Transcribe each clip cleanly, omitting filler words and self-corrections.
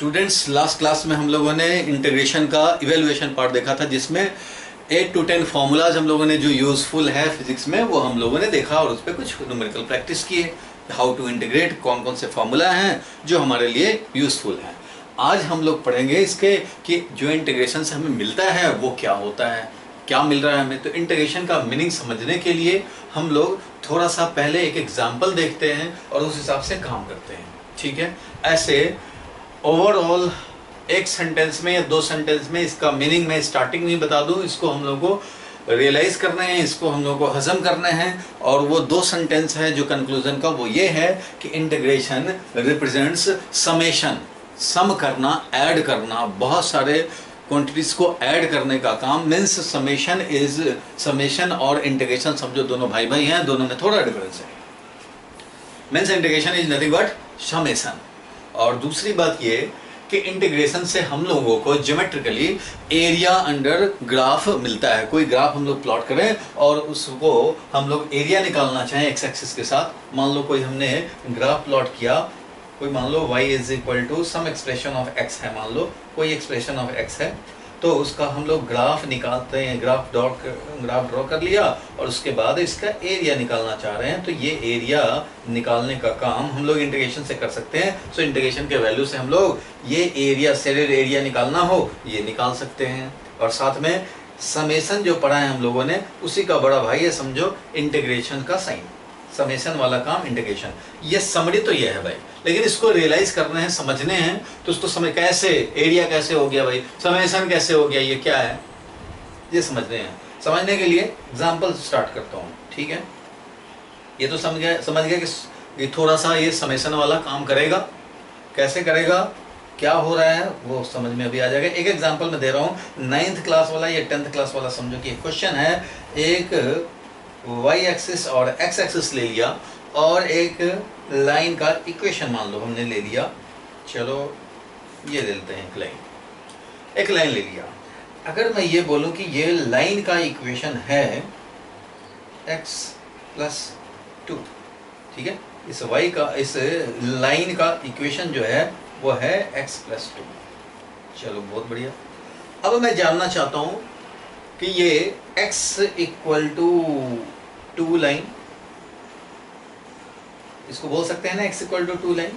Students, last class में हम लोगों ने इंटीग्रेशन का इवेल्युएशन पार्ट देखा था, जिसमें 8 to 10 फॉर्मूलाज हम लोगों ने जो यूजफुल है फिजिक्स में वो हम लोगों ने देखा और उस पर कुछ न्यूमेरिकल प्रैक्टिस किए। हाउ टू इंटीग्रेट, कौन कौन से फॉर्मूला हैं जो हमारे लिए यूजफुल हैं। आज हम लोग पढ़ेंगे इसके कि जो इंटीग्रेशन से हमें मिलता है वो क्या होता है, क्या मिल रहा है हमें। तो इंटीग्रेशन का मीनिंग समझने के लिए हम लोग थोड़ा सा पहले एक एग्जाम्पल देखते हैं और उस हिसाब से काम करते हैं, ठीक है। ऐसे ओवरऑल एक सेंटेंस में या 2 सेंटेंस में इसका मीनिंग मैं स्टार्टिंग में बता दूं, इसको हम लोग को रियलाइज करना है, इसको हम लोग को हजम करना है। और वो 2 सेंटेंस है जो कंक्लूजन का, वो ये है कि इंटीग्रेशन रिप्रेजेंट्स समेशन, सम करना, ऐड करना, बहुत सारे क्वांटिटीज को ऐड करने का काम। मीन्स समेशन इज, समेशन और इंटीग्रेशन समझो दोनों भाई भाई हैं, दोनों में थोड़ा डिफरेंस है। Means integration is nothing but summation. और दूसरी बात ये कि इंटीग्रेशन से हम लोगों को ज्योमेट्रिकली एरिया अंडर ग्राफ मिलता है। कोई ग्राफ हम लोग प्लॉट करें और उसको हम लोग एरिया निकालना चाहें एक्स एक्सिस के साथ। मान लो कोई हमने ग्राफ प्लॉट किया, कोई मान लो y is equal to some expression of x है, मान लो कोई एक्सप्रेशन ऑफ x है, तो उसका हम लोग ग्राफ निकालते हैं, ग्राफ ड्रॉ कर लिया और उसके बाद इसका एरिया निकालना चाह रहे हैं। तो ये एरिया निकालने का काम हम लोग इंटीग्रेशन से कर सकते हैं। सो इंटीग्रेशन के वैल्यू से हम लोग ये एरिया, शेडेड एरिया निकालना हो ये निकाल सकते हैं। और साथ में समेशन जो पढ़ा है हम लोगों ने, उसी का बड़ा भाई है समझो इंटीग्रेशन का साइन। समेशन वाला काम इंटीग्रेशन। ये समरी तो ये है भाई, लेकिन इसको रियलाइज करना है, समझने हैं। तो उसको समझ, कैसे एरिया कैसे हो गया भाई, समेशन कैसे हो गया, ये क्या है, ये समझने हैं। समझने के लिए एग्जांपल स्टार्ट करता हूँ, ठीक है। ये तो समझ गया कि ये थोड़ा सा ये समेशन वाला काम करेगा। कैसे करेगा, क्या हो रहा है वो समझ में अभी आ जाएगा। एक एग्जाम्पल मैं दे रहा हूँ, 9th क्लास वाला या 10th क्लास वाला समझो कि क्वेश्चन है, एक y एक्सिस और x एक्सिस ले लिया और एक लाइन का इक्वेशन मान लो हमने ले लिया। चलो ये ले लेते हैं, एक लाइन ले लिया। अगर मैं ये बोलूं कि ये लाइन का इक्वेशन है x प्लस 2, ठीक है। इस y का, इस लाइन का इक्वेशन जो है वो है x प्लस 2। चलो बहुत बढ़िया। अब मैं जानना चाहता हूं कि ये x इक्वल टू 2 लाइन, इसको बोल सकते हैं ना x इक्वल टू 2 लाइन।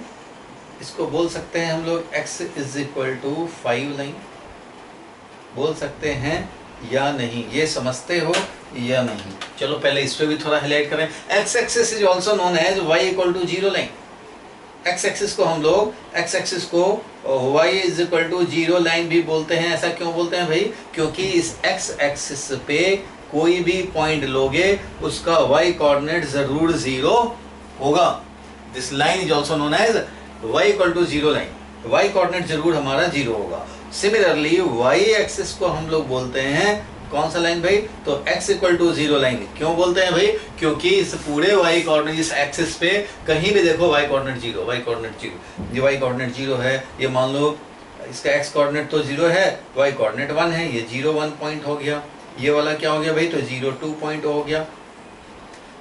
इसको बोल सकते हैं हम लोग x is equal to 5 line, बोल सकते हैं या नहीं, ये समझते हो या नहीं। चलो पहले इस पे भी थोड़ा हाईलाइट करें। x axis is also known as y equal to 0 line. x axis को हम लोग, x एक्सिस को y is equal to 0 line भी बोलते हैं। ऐसा क्यों बोलते हैं भाई, क्योंकि इस x एक्सिस पे कोई भी पॉइंट लोगे उसका y कोऑर्डिनेट जरूर 0 होगा। This line is also known as y equal to 0 line, y coordinate जरूर हमारा 0 होगा। सिमिलरली y एक्सिस को हम लोग बोलते हैं कौन सा लाइन भाई, तो x इक्वल टू 0 लाइन। क्यों बोलते हैं भाई, क्योंकि इस पूरे y कोऑर्डिनेट, इस एक्सिस पे कहीं भी देखो y कोऑर्डिनेट 0, y कोऑर्डिनेट 0, ये y कोऑर्डिनेट 0 है। ये मान लो इसका x कोऑर्डिनेट तो 0 है, y कोऑर्डिनेट 1 है, ये 0 1 पॉइंट हो गया। ये वाला क्या हो गया भाई, तो 0 2 पॉइंट हो गया।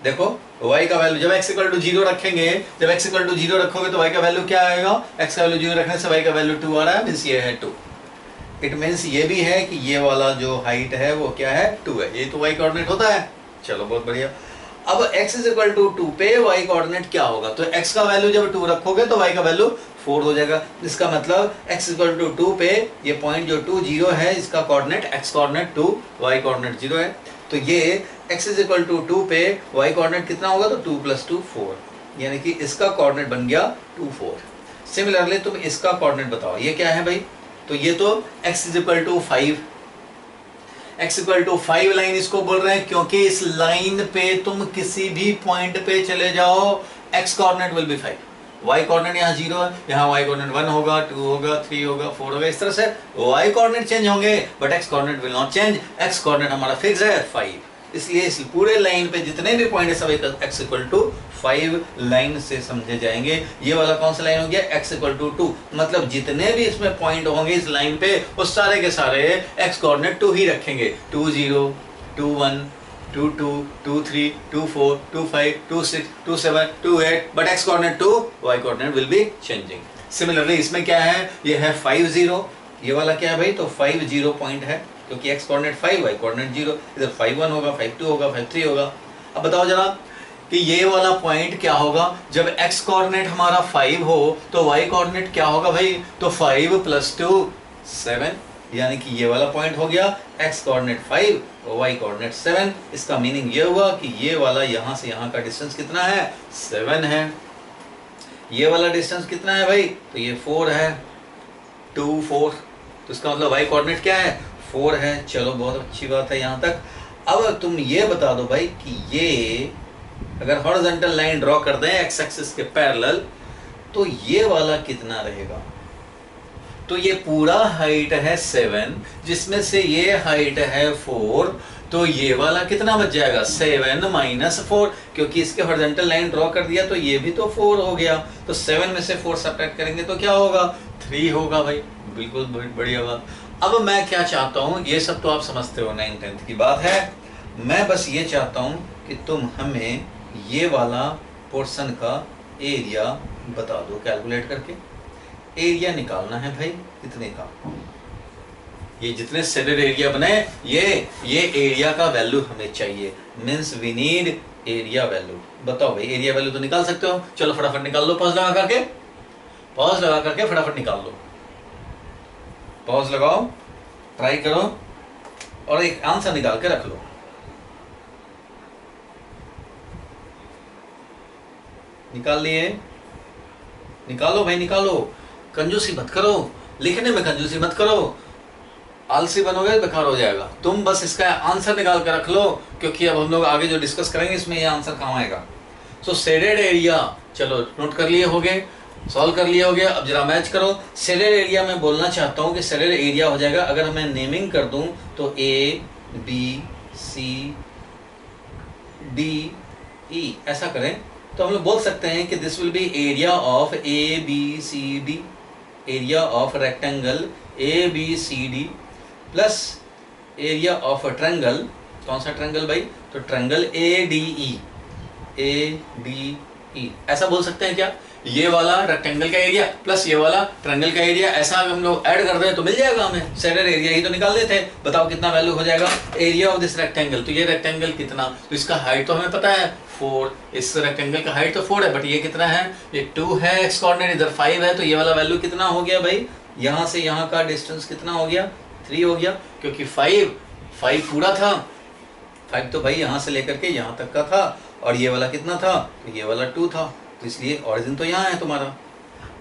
देखो y का वैल्यू जब x इक्वल टू 0 रखेंगे, जब x इक्वल टू 0 रखोगे तो y का वैल्यू क्या आएगा, x का वैल्यू 0 रखने से y का वैल्यू 2 आ रहा है, मींस ये है 2। इट मीन्स ये भी है कि ये वाला जो हाइट है वो क्या है, 2 है। ये तो y कोऑर्डिनेट होता है। चलो बहुत बढ़िया। अब x इज इक्वल टू 2 पे y कोऑर्डिनेट क्या होगा, तो x का वैल्यू जब 2 रखोगे तो y का वैल्यू 4 हो जाएगा। इसका मतलब x इक्वल टू 2 पे ये पॉइंट जो 2 0 है, इसका coordinate x coordinate 2, y coordinate 0 है। तो ये x इज इक्वल टू 2 पे y कोऑर्डिनेट कितना होगा, तो 2 + 2 4, यानी कि इसका कोऑर्डिनेट बन गया 2 4। सिमिलरली तुम इसका कोऑर्डिनेट बताओ, ये क्या है भाई, तो ये तो x is equal to 5, x equal to 5 line इसको बोल रहे हैं क्योंकि इस लाइन पे तुम किसी भी पॉइंट पे चले जाओ x coordinate will be 5, y coordinate यहाँ 0 है, यहाँ y कोऑर्डिनेट 1 होगा, 2 होगा, 3 होगा, 4 होगा। इस तरह से y कोऑर्डिनेट चेंज होंगे but x coordinate will not change. x coordinate हमारा फिक्स है 5, इसलिए इस पूरे लाइन पे जितने भी पॉइंट है सब x इक्वल टू 5 लाइन से समझे जाएंगे। ये वाला कौन सा लाइन हो गया, x इक्वल टू 2, मतलब जितने भी इसमें पॉइंट होंगे इस लाइन पे वो सारे के सारे x कोऑर्डिनेट 2 ही रखेंगे। 2 0, 2 1, 2 2, 2 3, 2 4, 2 5, 2 6, 2 7, 2 8, but x coordinate to y coordinate will be changing. Similarly इसमें क्या है, ये है 5 0, ये वाला क्या है भाई, तो 5 0 पॉइंट है, क्योंकि x कोऑर्डिनेट 5 y कोऑर्डिनेट 0, इधर 5 1 होगा, 5 2 होगा, 5 3 होगा। अब बताओ जरा कि ये वाला पॉइंट क्या होगा, जब x कोऑर्डिनेट हमारा 5 हो तो y कोऑर्डिनेट क्या होगा भाई, तो 5 + 2 7, यानी कि ये वाला पॉइंट हो गया x कोऑर्डिनेट 5 और y कोऑर्डिनेट 7। इसका मीनिंग ये हुआ कि ये वाला यहाँ से यहाँ का डिस्टेंस कितना है, 7 है। ये वाला डिस्टेंस कितना है भाई, तो ये 4 है, 2 4, तो इसका मतलब y कोऑर्डिनेट क्या है, 4 है। चलो बहुत अच्छी बात है यहाँ तक। अब तुम ये बता दो भाई कि ये अगर हॉरिजॉन्टल लाइन ड्रॉ कर दें एक्स एक्सिस के पैरेलल, तो ये वाला कितना रहेगा, तो ये पूरा हाइट है 7, जिसमें से ये हाइट है 4, तो ये वाला कितना बच जाएगा, 7 - 4, क्योंकि इसके हॉरिजॉन्टल लाइन ड्रॉ कर दिया तो ये भी तो 4 हो गया, तो 7 में से 4 सब्ट्रैक्ट करेंगे तो क्या होगा, 3 होगा भाई। बिल्कुल बढ़िया बात। अब मैं क्या चाहता हूँ, ये सब तो आप समझते हो, 9 10th की बात है, मैं बस ये चाहता हूँ कि तुम हमें ये वाला पोर्शन का एरिया बता दो कैलकुलेट करके। एरिया निकालना है भाई कितने का, ये जितने शेडेड एरिया बने ये एरिया का वैल्यू हमें चाहिए, means we need area value. बताओ भाई एरिया वैल्यू तो निकाल सकते हो, चलो फटाफट निकाल लो, पॉज लगा करके फटाफट निकाल लो, पॉज लगाओ, ट्राई करो और एक आंसर निकाल के रख लो। निकाल लिए, निकालो भाई निकालो, कंजूसी मत करो, लिखने में कंजूसी मत करो, आलसी बनोगे बेकार हो जाएगा। तुम बस इसका आंसर निकाल कर रख लो, क्योंकि अब हम लोग आगे जो डिस्कस करेंगे इसमें ये आंसर काम आएगा। सो शेडेड एरिया, चलो नोट कर लिए होगे, सॉल्व कर लिए होगे। अब जरा मैच करो। शेडेड एरिया में बोलना चाहता हूँ कि शेडेड एरिया हो जाएगा, अगर मैं नेमिंग कर दूं तो ABCDE ऐसा करें तो हम लोग बोल सकते हैं कि this will be area of ABCD, area of rectangle ABCD plus area of triangle, कौन सा ट्रायंगल भाई, तो ट्रायंगल ADE, ऐसा बोल सकते हैं क्या, ये वाला रेक्टेंगल का एरिया प्लस ये वाला ट्रायंगल का एरिया, ऐसा हम लोग ऐड कर दें तो मिल जाएगा हमें। शेडेड एरिया ही तो निकाल देते हैं। बताओ कितना वैल्यू हो जाएगा, एरिया ऑफ दिस रेक्टेंगल, तो ये रेक्टेंगल कितना, तो इसका हाइट तो हमें पता है 4, इस रेक्टेंगल का हाइट तो 4 है, बट ये कितना है, ये 2 है, एक्स कोऑर्डिनेट इधर 5 है, तो ये वाला वैल्यू कितना हो गया भाई, यहाँ से यहाँ का डिस्टेंस कितना हो गया, 3 हो गया, क्योंकि 5 पूरा था, 5 तो भाई यहाँ से लेकर के यहाँ तक का था, और ये वाला कितना था, तो ये वाला 2 था, तो इसलिए ऑरिजिन तो यहाँ है तुम्हारा,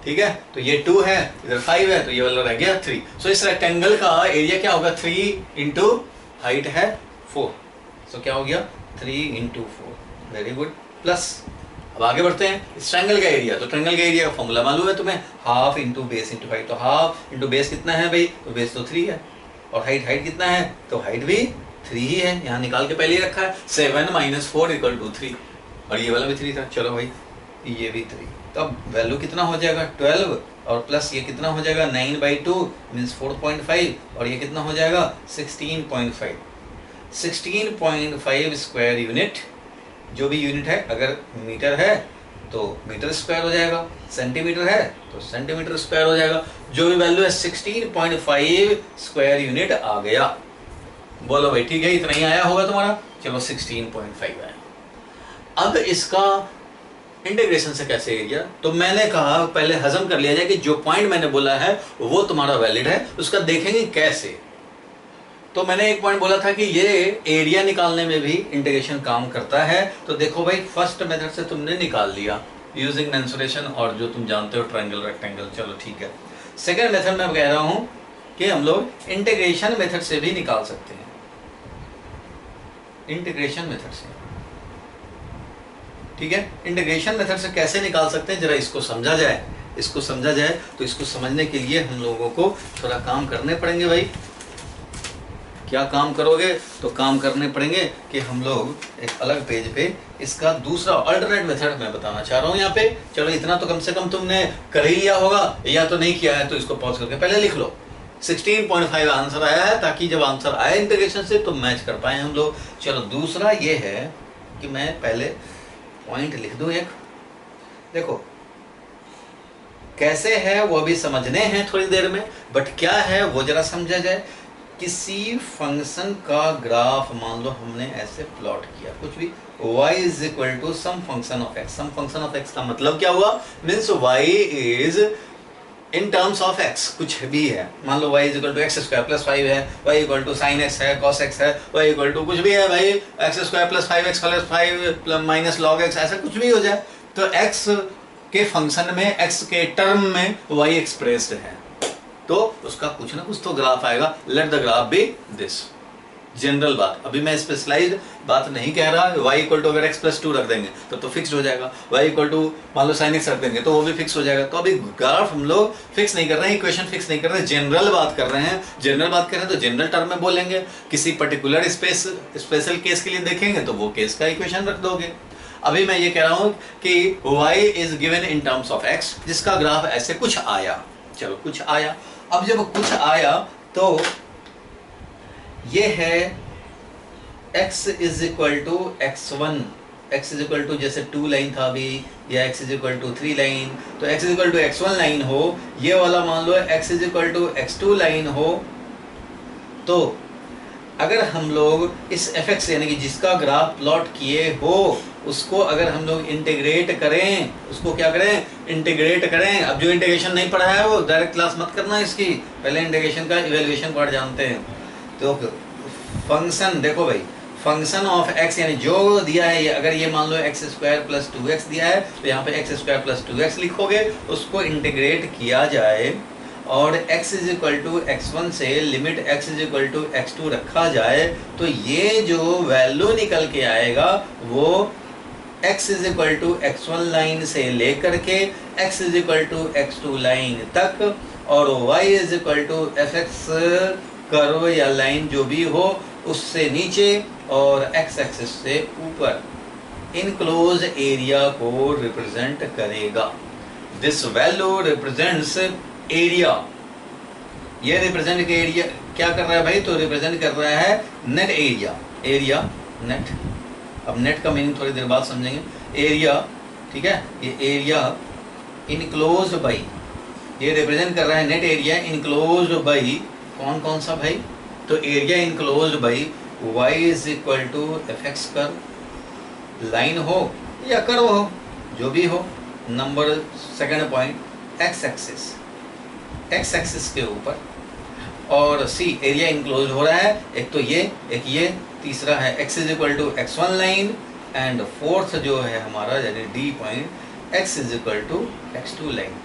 ठीक है। तो ये 2 है, इधर 5 है, तो ये वाला रह गया 3। सो इस रेक्टेंगल का एरिया क्या होगा, 3 इंटू हाइट है 4, सो क्या हो गया 3 इंटू 4, वेरी गुड। प्लस अब आगे बढ़ते हैं, इस ट्रायंगल का एरिया, तो ट्रायंगल का एरिया का फॉर्मूला मालूम है तुम्हें, half into base into height, तो हाफ इंटू बेस कितना है भाई, तो बेस तो 3 है, और हाइट कितना है, तो हाइट भी 3 ही है, यहाँ निकाल के पहले ही रखा है, 7 - 4 = 3, और ये वाला भी 3 था, चलो भाई ये भी 3, तो अब वैल्यू कितना हो जाएगा 12, और प्लस ये कितना हो जाएगा 9/2 मीन्स 4.5, और ये कितना हो जाएगा 16.5, 16.5 स्क्वायर यूनिट, जो भी यूनिट है, अगर मीटर है तो मीटर स्क्वायर हो जाएगा, सेंटीमीटर है तो सेंटीमीटर स्क्वायर हो जाएगा, जो भी वैल्यू है 16.5 स्क्वायर यूनिट आ गया। बोलो भाई ठीक है, इतना ही आया होगा तुम्हारा, चलो 16.5 आया। अब इसका इंटीग्रेशन से कैसे एरिया, तो मैंने कहा पहले हजम कर लिया जाए कि जो पॉइंट मैंने बोला है वो तुम्हारा वैलिड है, उसका देखेंगे कैसे। तो मैंने एक पॉइंट बोला था कि ये एरिया निकालने में भी इंटीग्रेशन काम करता है, तो देखो भाई फर्स्ट मेथड से तुमने निकाल लिया यूजिंग मेंसुरेशन, और जो तुम जानते हो ट्रायंगल रेक्टेंगल, चलो ठीक है। सेकेंड मेथड में कह रहा हूं कि हम लोग इंटीग्रेशन मेथड से भी निकाल सकते हैं, इंटीग्रेशन मेथड से, ठीक है। इंटीग्रेशन मेथड से कैसे निकाल सकते हैं जरा इसको समझा जाए, इसको समझा जाए, तो इसको समझने के लिए हम लोगों को थोड़ा काम करने पड़ेंगे भाई। क्या काम करोगे, तो काम करने पड़ेंगे कि हम लोग एक अलग पेज पे इसका दूसरा अल्टरनेट मेथड मैं बताना चाह रहा हूँ यहाँ पे। चलो इतना तो कम से कम तुमने कर ही लिया होगा, या तो नहीं किया है तो इसको पॉज करके पहले लिख लो। 16.5 आंसर आया है, ताकि जब आंसर आए इंटीग्रेशन से तो मैच कर पाए हम लोग। चलो दूसरा ये है कि मैं पहले पॉइंट लिख दूं एक, देखो कैसे है वो भी समझने हैं थोड़ी देर में, बट क्या है वो जरा समझा जाए। किसी फंक्शन का ग्राफ मान लो हमने ऐसे प्लॉट किया, कुछ भी y is equal to some function of x। Some function of x का मतलब क्या हुआ, means y is in terms of x कुछ भी है। मान लो y is equal to x square plus 5 है, y equal to sine x है, cos x है, y इक्वल टू कुछ भी है भाई, x square plus 5x plus 5 minus log x, ऐसा कुछ भी हो जाए। तो x के फंक्शन में, x के टर्म में y एक्सप्रेस्ड है, तो उसका कुछ ना कुछ तो ग्राफ आएगा। Let the graph be this, general बात। अभी मैं स्पेशलाइज्ड बात नहीं कह रहा। y इक्वल टू अगर x प्लस 2 रख देंगे तो फिक्स हो जाएगा, y इक्वल टू मान लो साइन x रख देंगे तो वो भी फिक्स हो जाएगा। तो अभी ग्राफ हम लोग फिक्स नहीं कर रहे हैं, इक्वेशन फिक्स नहीं कर रहे हैं, जनरल बात कर रहे हैं। जनरल बात कर रहे हैं तो जनरल टर्म में बोलेंगे, किसी पर्टिकुलर स्पेशल केस के लिए देखेंगे तो वो केस का इक्वेशन रख दोगे। अभी मैं ये कह रहा हूं कि y is given in terms of x, जिसका ग्राफ ऐसे कुछ आया। चलो कुछ आया, अब जब कुछ आया तो ये है x is equal to x1, x is equal to जैसे 2 लाइन था अभी, या x is equal to 3 line, तो x is equal to x1 line हो, ये वाला मान लो x is equal to x2 line हो। तो अगर हम लोग इस fx यानी कि जिसका ग्राफ प्लॉट किए हो उसको अगर हम लोग इंटीग्रेट करें, उसको क्या करें, इंटीग्रेट करें। अब जो इंटीग्रेशन नहीं पढ़ा है वो डायरेक्ट क्लास मत करना इसकी, पहले इंटीग्रेशन का इवैल्यूएशन पार्ट जानते हैं। तो फंक्शन देखो भाई, फंक्शन ऑफ x यानी जो दिया है, अगर ये मान लो एक्स स्क्वायर प्लस 2x दिया है तो यहाँ पे एक्स स्क्वायर प्लस 2x लिखोगे, उसको इंटीग्रेट किया जाए और x is equal to x1 से limit x is equal to x2 रखा जाए, तो ये जो वैल्यू निकल के आएगा वो x is equal to x1 line से लेकर के x is equal to x2 line तक, और y is equal to fx curve या लाइन जो भी हो उससे नीचे और x एक्सिस से ऊपर इनक्लोज एरिया को रिप्रेजेंट करेगा। This value represents area. ये रिप्रेजेंट एरिया क्या कर रहा है भाई, तो रिप्रेजेंट कर रहा है नेट एरिया। एरिया नेट, अब नेट का मीनिंग थोड़ी देर बाद समझेंगे। एरिया, ठीक है, ये एरिया इनक्लोज बाई, ये रिप्रेजेंट कर रहा है नेट एरिया इनक्लोज बाई कौन कौन सा भाई, तो area enclose by y is equal to fx curve, line हो या कर्व हो जो भी हो। Number second point x axis के ऊपर, और c एरिया इनक्लोज हो रहा है, एक तो ये, एक ये, तीसरा है x is equal to x1 line, and fourth जो है हमारा यानी d point x is equal to x2 line.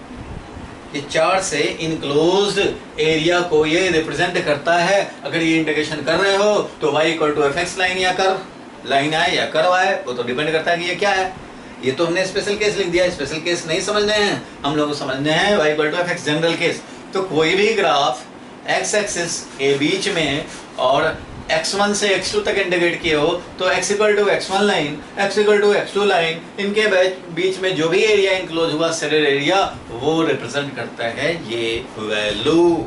ये चार से इनक्लोज एरिया को ये रिप्रेजेंट करता है। अगर ये इंटीग्रेशन कर रहे हो तो y equal to fx line या कर्व, लाइन आए या कर्व आए, वो तो डिपेंड करता है कि ये क्या है। ये तो हमने स्पेशल केस लिख दिया, स्पेशल केस नहीं समझने हैं हम लोग, समझने हैं y equal to fx general case. तो कोई भी ग्राफ x एक्सिस के बीच में और x1 से x2 तक इंटीग्रेट किए हो तो x equal to x1 line, x equal to x2 line, इनके बीच में जो भी एरिया इंक्लोज हुआ शेडेड एरिया वो रिप्रेजेंट करता है ये वैल्यू।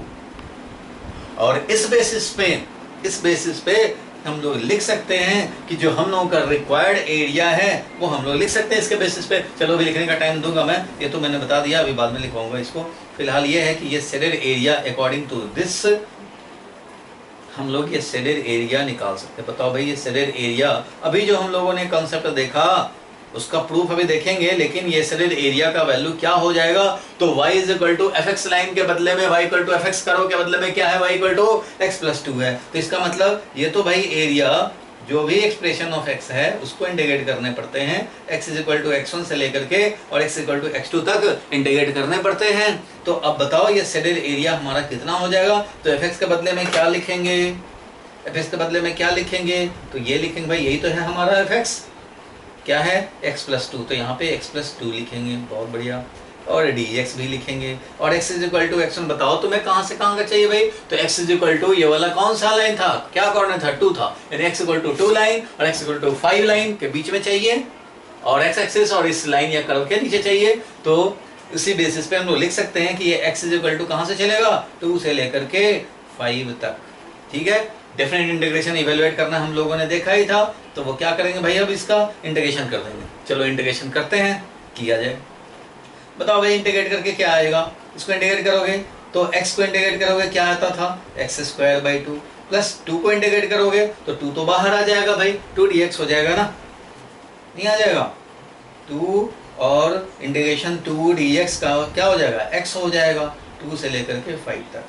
और इस बेसिस पे हम लोग लिख सकते हैं कि जो हम लोगों का रिक्वायर्ड एरिया है वो हम लोग लिख सकते हैं इसके बेसिस पे। चलो अभी लिखने का टाइम दूंगा मैं, ये तो मैंने बता दिया, अभी बाद में लिखवाऊंगा इसको। फिलहाल ये है कि ये shaded area according to this हम लोग ये शेडेड एरिया निकाल सकते हैं। बताओ भाई ये शेडेड एरिया, अभी जो हम लोगों ने कॉन्सेप्ट देखा उसका प्रूफ अभी देखेंगे, लेकिन ये शेडेड एरिया का वैल्यू क्या हो जाएगा, तो y is equal to fx line के बदले में y इक्वल टू fx करो के बदले में क्या है, y equal to x plus 2 है। तो इसका मतलब ये तो भाई एरिया जो भी एक्सप्रेशन ऑफ x है उसको इंटीग्रेट करने पड़ते हैं, x is equal to x1 से लेकर के और x इक्वल टू x2 तक इंटीग्रेट करने पड़ते हैं। तो अब बताओ ये शेडेड एरिया हमारा कितना हो जाएगा, तो fx के बदले में क्या लिखेंगे, fx के बदले में क्या लिखेंगे, तो ये लिखेंगे भाई यही तो है हमारा fx, क्या है x प्लस 2, तो यहाँ पे x प्लस 2 लिखेंगे, बहुत बढ़िया, और dx भी लिखेंगे, और x is equal to x1। बताओ तुम्हें कहाँ से कहाँ का चाहिए भाई, तो x इज इक्वल टू ये वाला कौन सा लाइन था, क्या कोऑर्डिनेट था, 2 था, यानी x इक्वल टू 2 लाइन और x इक्वल टू 5 लाइन के बीच में चाहिए, और x एक्सिस और इस लाइन या कर्व के नीचे चाहिए। तो इसी बेसिस पे हम लोग लिख सकते हैं कि ये x इज इक्वल टू कहाँ से चलेगा, 2 से लेकर के 5 तक, ठीक है। डेफिनेट इंटीग्रेशन इवेलुएट करना हम लोगों ने देखा ही था, तो वो क्या करेंगे भाई, अब इसका इंटीग्रेशन कर देंगे। चलो इंटीग्रेशन करते हैं, किया जाए। बताओ भाई इंटीग्रेट करके क्या आएगा, इसको इंटीग्रेट करोगे तो x को इंटीग्रेट करोगे क्या आता था x² प्लस 2 को इंटीग्रेट करोगे तो 2 तो बाहर आ जाएगा भाई, 2dx हो जाएगा ना, नहीं आ जाएगा 2 और इंटीग्रेशन 2dx का क्या हो जाएगा x हो जाएगा 2 से लेकर के 5 तक।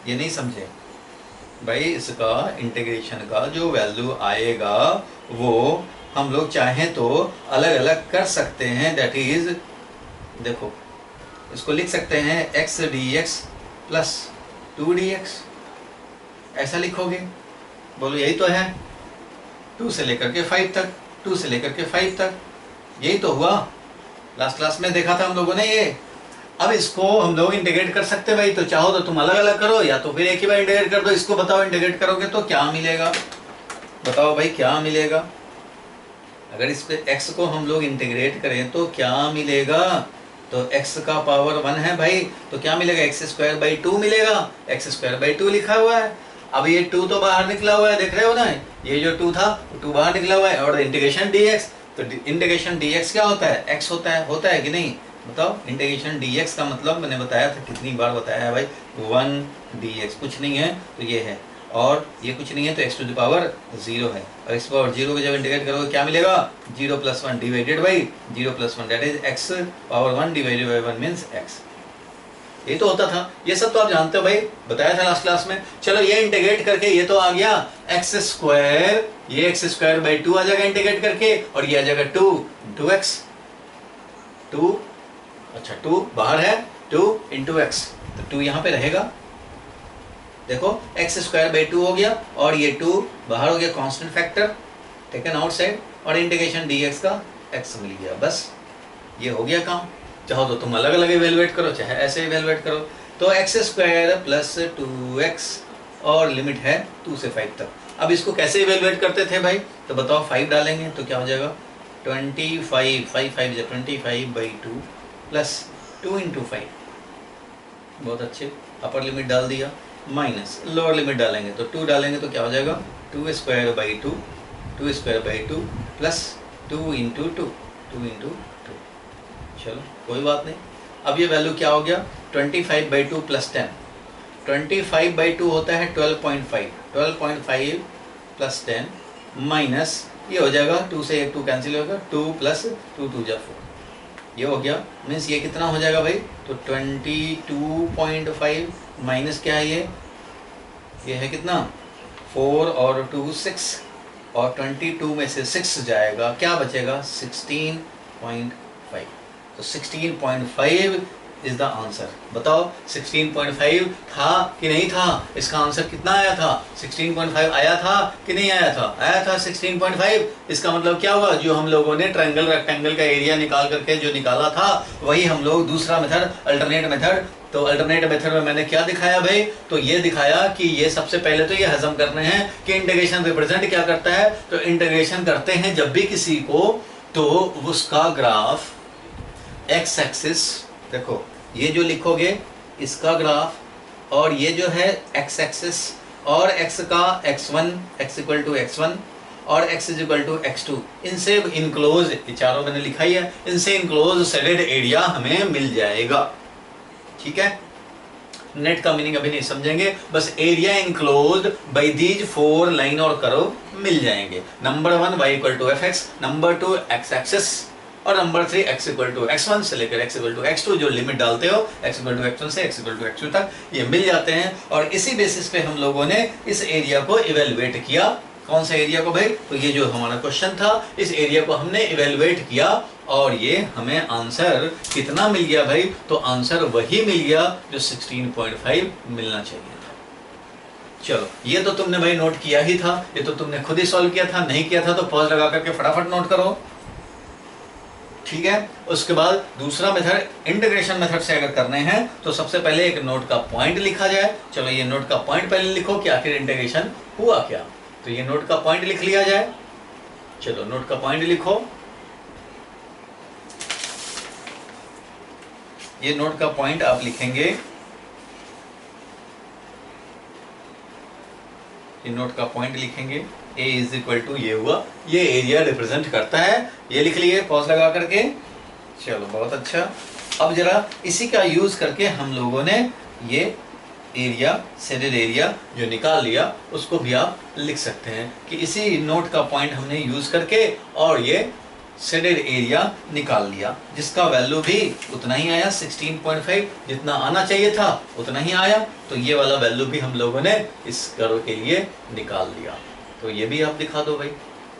ये नहीं समझे भाई, इसका इंटीग्रेशन का जो वैल्यू आएगा वो हम लोग चाहें तो अलग अलग कर सकते हैं, दैट इज देखो इसको लिख सकते हैं x dx प्लस 2dx, ऐसा लिखोगे, बोलो यही तो है 2 से लेकर के 5 तक, 2 से लेकर के 5 तक, यही तो हुआ, लास्ट क्लास में देखा था हम लोगों ने ये। अब इसको हम लोग इंटीग्रेट कर सकते भाई, तो चाहो तो तुम अलग अलग करो या तो फिर एक ही बार इंटीग्रेट कर दो। इसको बताओ इंटीग्रेट करोगे तो क्या मिलेगा, बताओ भाई क्या मिलेगा, अगर इस पे x को हम लोग इंटीग्रेट करें तो क्या मिलेगा, तो x का पावर 1 है भाई, तो क्या मिलेगा x² मिलेगा, x² लिखा हुआ है। अब ये 2 तो बाहर निकला हुआ है, देख रहे हो ना, ये जो 2 था वो 2 बाहर निकला हुआ है, और इंटीग्रेशन dx, तो इंटीग्रेशन dx क्या होता है x होता है कि नहीं, बताओ इंटीग्रेशन dx का मतलब मैंने बताया था, कितनी बार बताया है भाई, 1 dx कुछ नहीं है तो ये है, और ये कुछ नहीं है तो x⁻0 है, और x⁻0 को जब इंटीग्रेट करोगे क्या मिलेगा 0 + 1 divided by 0 + 1 that is x⁻1 divided by 1 means x। ये तो होता था, ये सब तो आप जानते हो भाई, बताया था लास्ट क्लास में। चलो ये इंटीग्रेट करके ये तो आ गया x², ये x²/2 आ जाएगा इंटीग्रेट करके, और ये आ जाएगा 2x 2, अच्छा 2 बाहर है 2 × x, तो 2 यहाँ पे रहेगा, देखो x²/2 हो गया, और ये 2 बाहर हो गया, कांस्टेंट फैक्टर टेकन आउटसाइड, और इंटीग्रेशन dx का x मिल गया, बस ये हो गया काम। चाहो तो तुम अलग अलग इवेलुएट करो, चाहे ऐसे इवेलुएट करो, तो x² + 2x और लिमिट है 2 से 5 तक। अब इसको कैसे इवेलुएट करते थे भाई, तो बताओ 5 डालेंगे तो क्या हो जाएगा 25, 5 5 25/2 प्लस 2 × 5, बहुत अच्छे, अपर लिमिट डाल दिया, माइनस लोअर लिमिट डालेंगे तो 2 डालेंगे तो क्या हो जाएगा 2² 2 प्लस 2 × 2 2 चलो कोई बात नहीं। अब ये वैल्यू क्या हो गया 25/2 प्लस 10, 25/2 होता है 12.5, 12.5 प्लस 10 माइनस ये हो जाएगा 2 से 1 2 कैंसिल होगा, 2 + 2 2 = 4, ये हो गया, मीन्स ये कितना हो जाएगा भाई, तो 22.5 माइनस क्या है ये है कितना 4 और 2 6, और 22 में से 6 जाएगा, क्या बचेगा 16.5, तो 16.5 इज द आंसर। बताओ 16.5 था कि नहीं था, इसका आंसर कितना आया था 16.5 आया था कि नहीं आया था, आया था 16.5। इसका मतलब क्या हुआ, जो हम लोगों ने ट्रायंगल रेक्टेंगल का एरिया निकाल करके जो निकाला था वही हम लोग दूसरा मेथड अल्टरनेट मेथड, तो अल्टरनेट मेथड में मैंने क्या दिखाया भाई, तो ये दिखाया कि ये सबसे पहले तो ये हजम करने हैं कि इंटीग्रेशन रिप्रेजेंट क्या करता है, तो इंटीग्रेशन करते हैं जब भी किसी को, तो उसका ग्राफ एक्स एक्सिस, देखो ये जो लिखोगे इसका ग्राफ, और ये जो है एक्स एक्सिस, और x का x1 x = x1 और x = x2, इनसे इनक्लोज, ये चारों मैंने लिखा ही है, इनसे इनक्लोज शेडेड एरिया हमें मिल जाएगा, ठीक है। नेट का मीनिंग अभी नहीं समझेंगे, बस area enclosed bye these 4 line और कर्व मिल जाएंगे। Number 1 y = fx, number 2 x axis, और नंबर 3 x = x1 से लेकर x = x2, जो लिमिट डालते हो x = x1 से x = x2 तक ये मिल जाते हैं, और इसी बेसिस पे हम लोगों ने इस एरिया को इवेलुएट किया। कौन सा एरिया को भाई, तो ये जो हमारा क्वेश्चन था इस एरिया को हमने इवेलुएट किया, और ये हमें आंसर कितना मिल गया भाई, तो आंसर वही मिल गया जो 16.5 मिलना चाहिए था। चलो ये तो तुमने भाई नोट किया ही था, ये तो तुमने खुद ही सॉल्व किया था, नहीं किया था तो पॉज लगा करके फटाफट नोट करो, ठीक है। उसके बाद दूसरा मेथड इंटीग्रेशन मेथड से अगर करने हैं तो सबसे पहले एक नोट का पॉइंट लिखा जाए। चलो ये नोट का पॉइंट पहले लिखो कि आखिर इंटीग्रेशन हुआ क्या, तो ये नोट का पॉइंट लिख लिया जाए। चलो नोट का पॉइंट लिखो, ये नोट का पॉइंट आप लिखेंगे, ये नोट का पॉइंट लिखेंगे a = ये हुआ, ये एरिया रिप्रेजेंट करता है, ये लिख लिए पॉज लगा करके। चलो बहुत अच्छा, अब जरा इसी का यूज करके हम लोगों ने ये एरिया, शेडेड एरिया जो निकाल लिया उसको भी आप लिख सकते हैं कि इसी नोट का पॉइंट हमने यूज करके और ये शेडेड एरिया निकाल लिया, जिसका वैल्यू भी उतना ही आया 16.5, जितना आना चाहिए था उतना ही आया। तो ये वाला वैल्यू भी हम लोगों ने इस कर्व के लिए निकाल लिया। तो ये भी आप दिखा दो भाई,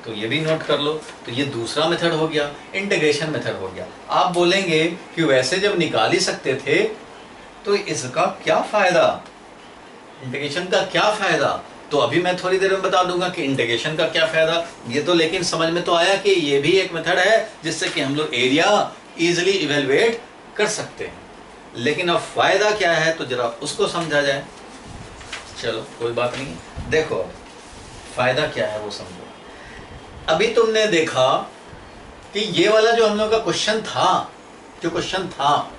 तो ये भी नोट कर लो। तो ये दूसरा मेथड हो गया, इंटीग्रेशन मेथड हो गया। आप बोलेंगे कि वैसे जब निकाल ही सकते थे तो इसका क्या फायदा, इंटीग्रेशन का क्या फायदा? तो अभी मैं थोड़ी देर में बता दूंगा कि इंटीग्रेशन का क्या फायदा। ये तो लेकिन समझ में तो आया कि ये भी एक मेथड है जिससे कि हम लोग एरिया इजीली इवेलुएट कर सकते हैं। लेकिन अब फायदा क्या है तो जरा उसको समझा जाए। चलो कोई बात नहीं, देखो फायदा क्या है वो समझो। अभी तुमने देखा कि ये वाला जो हम लोग का क्वेश्चन था,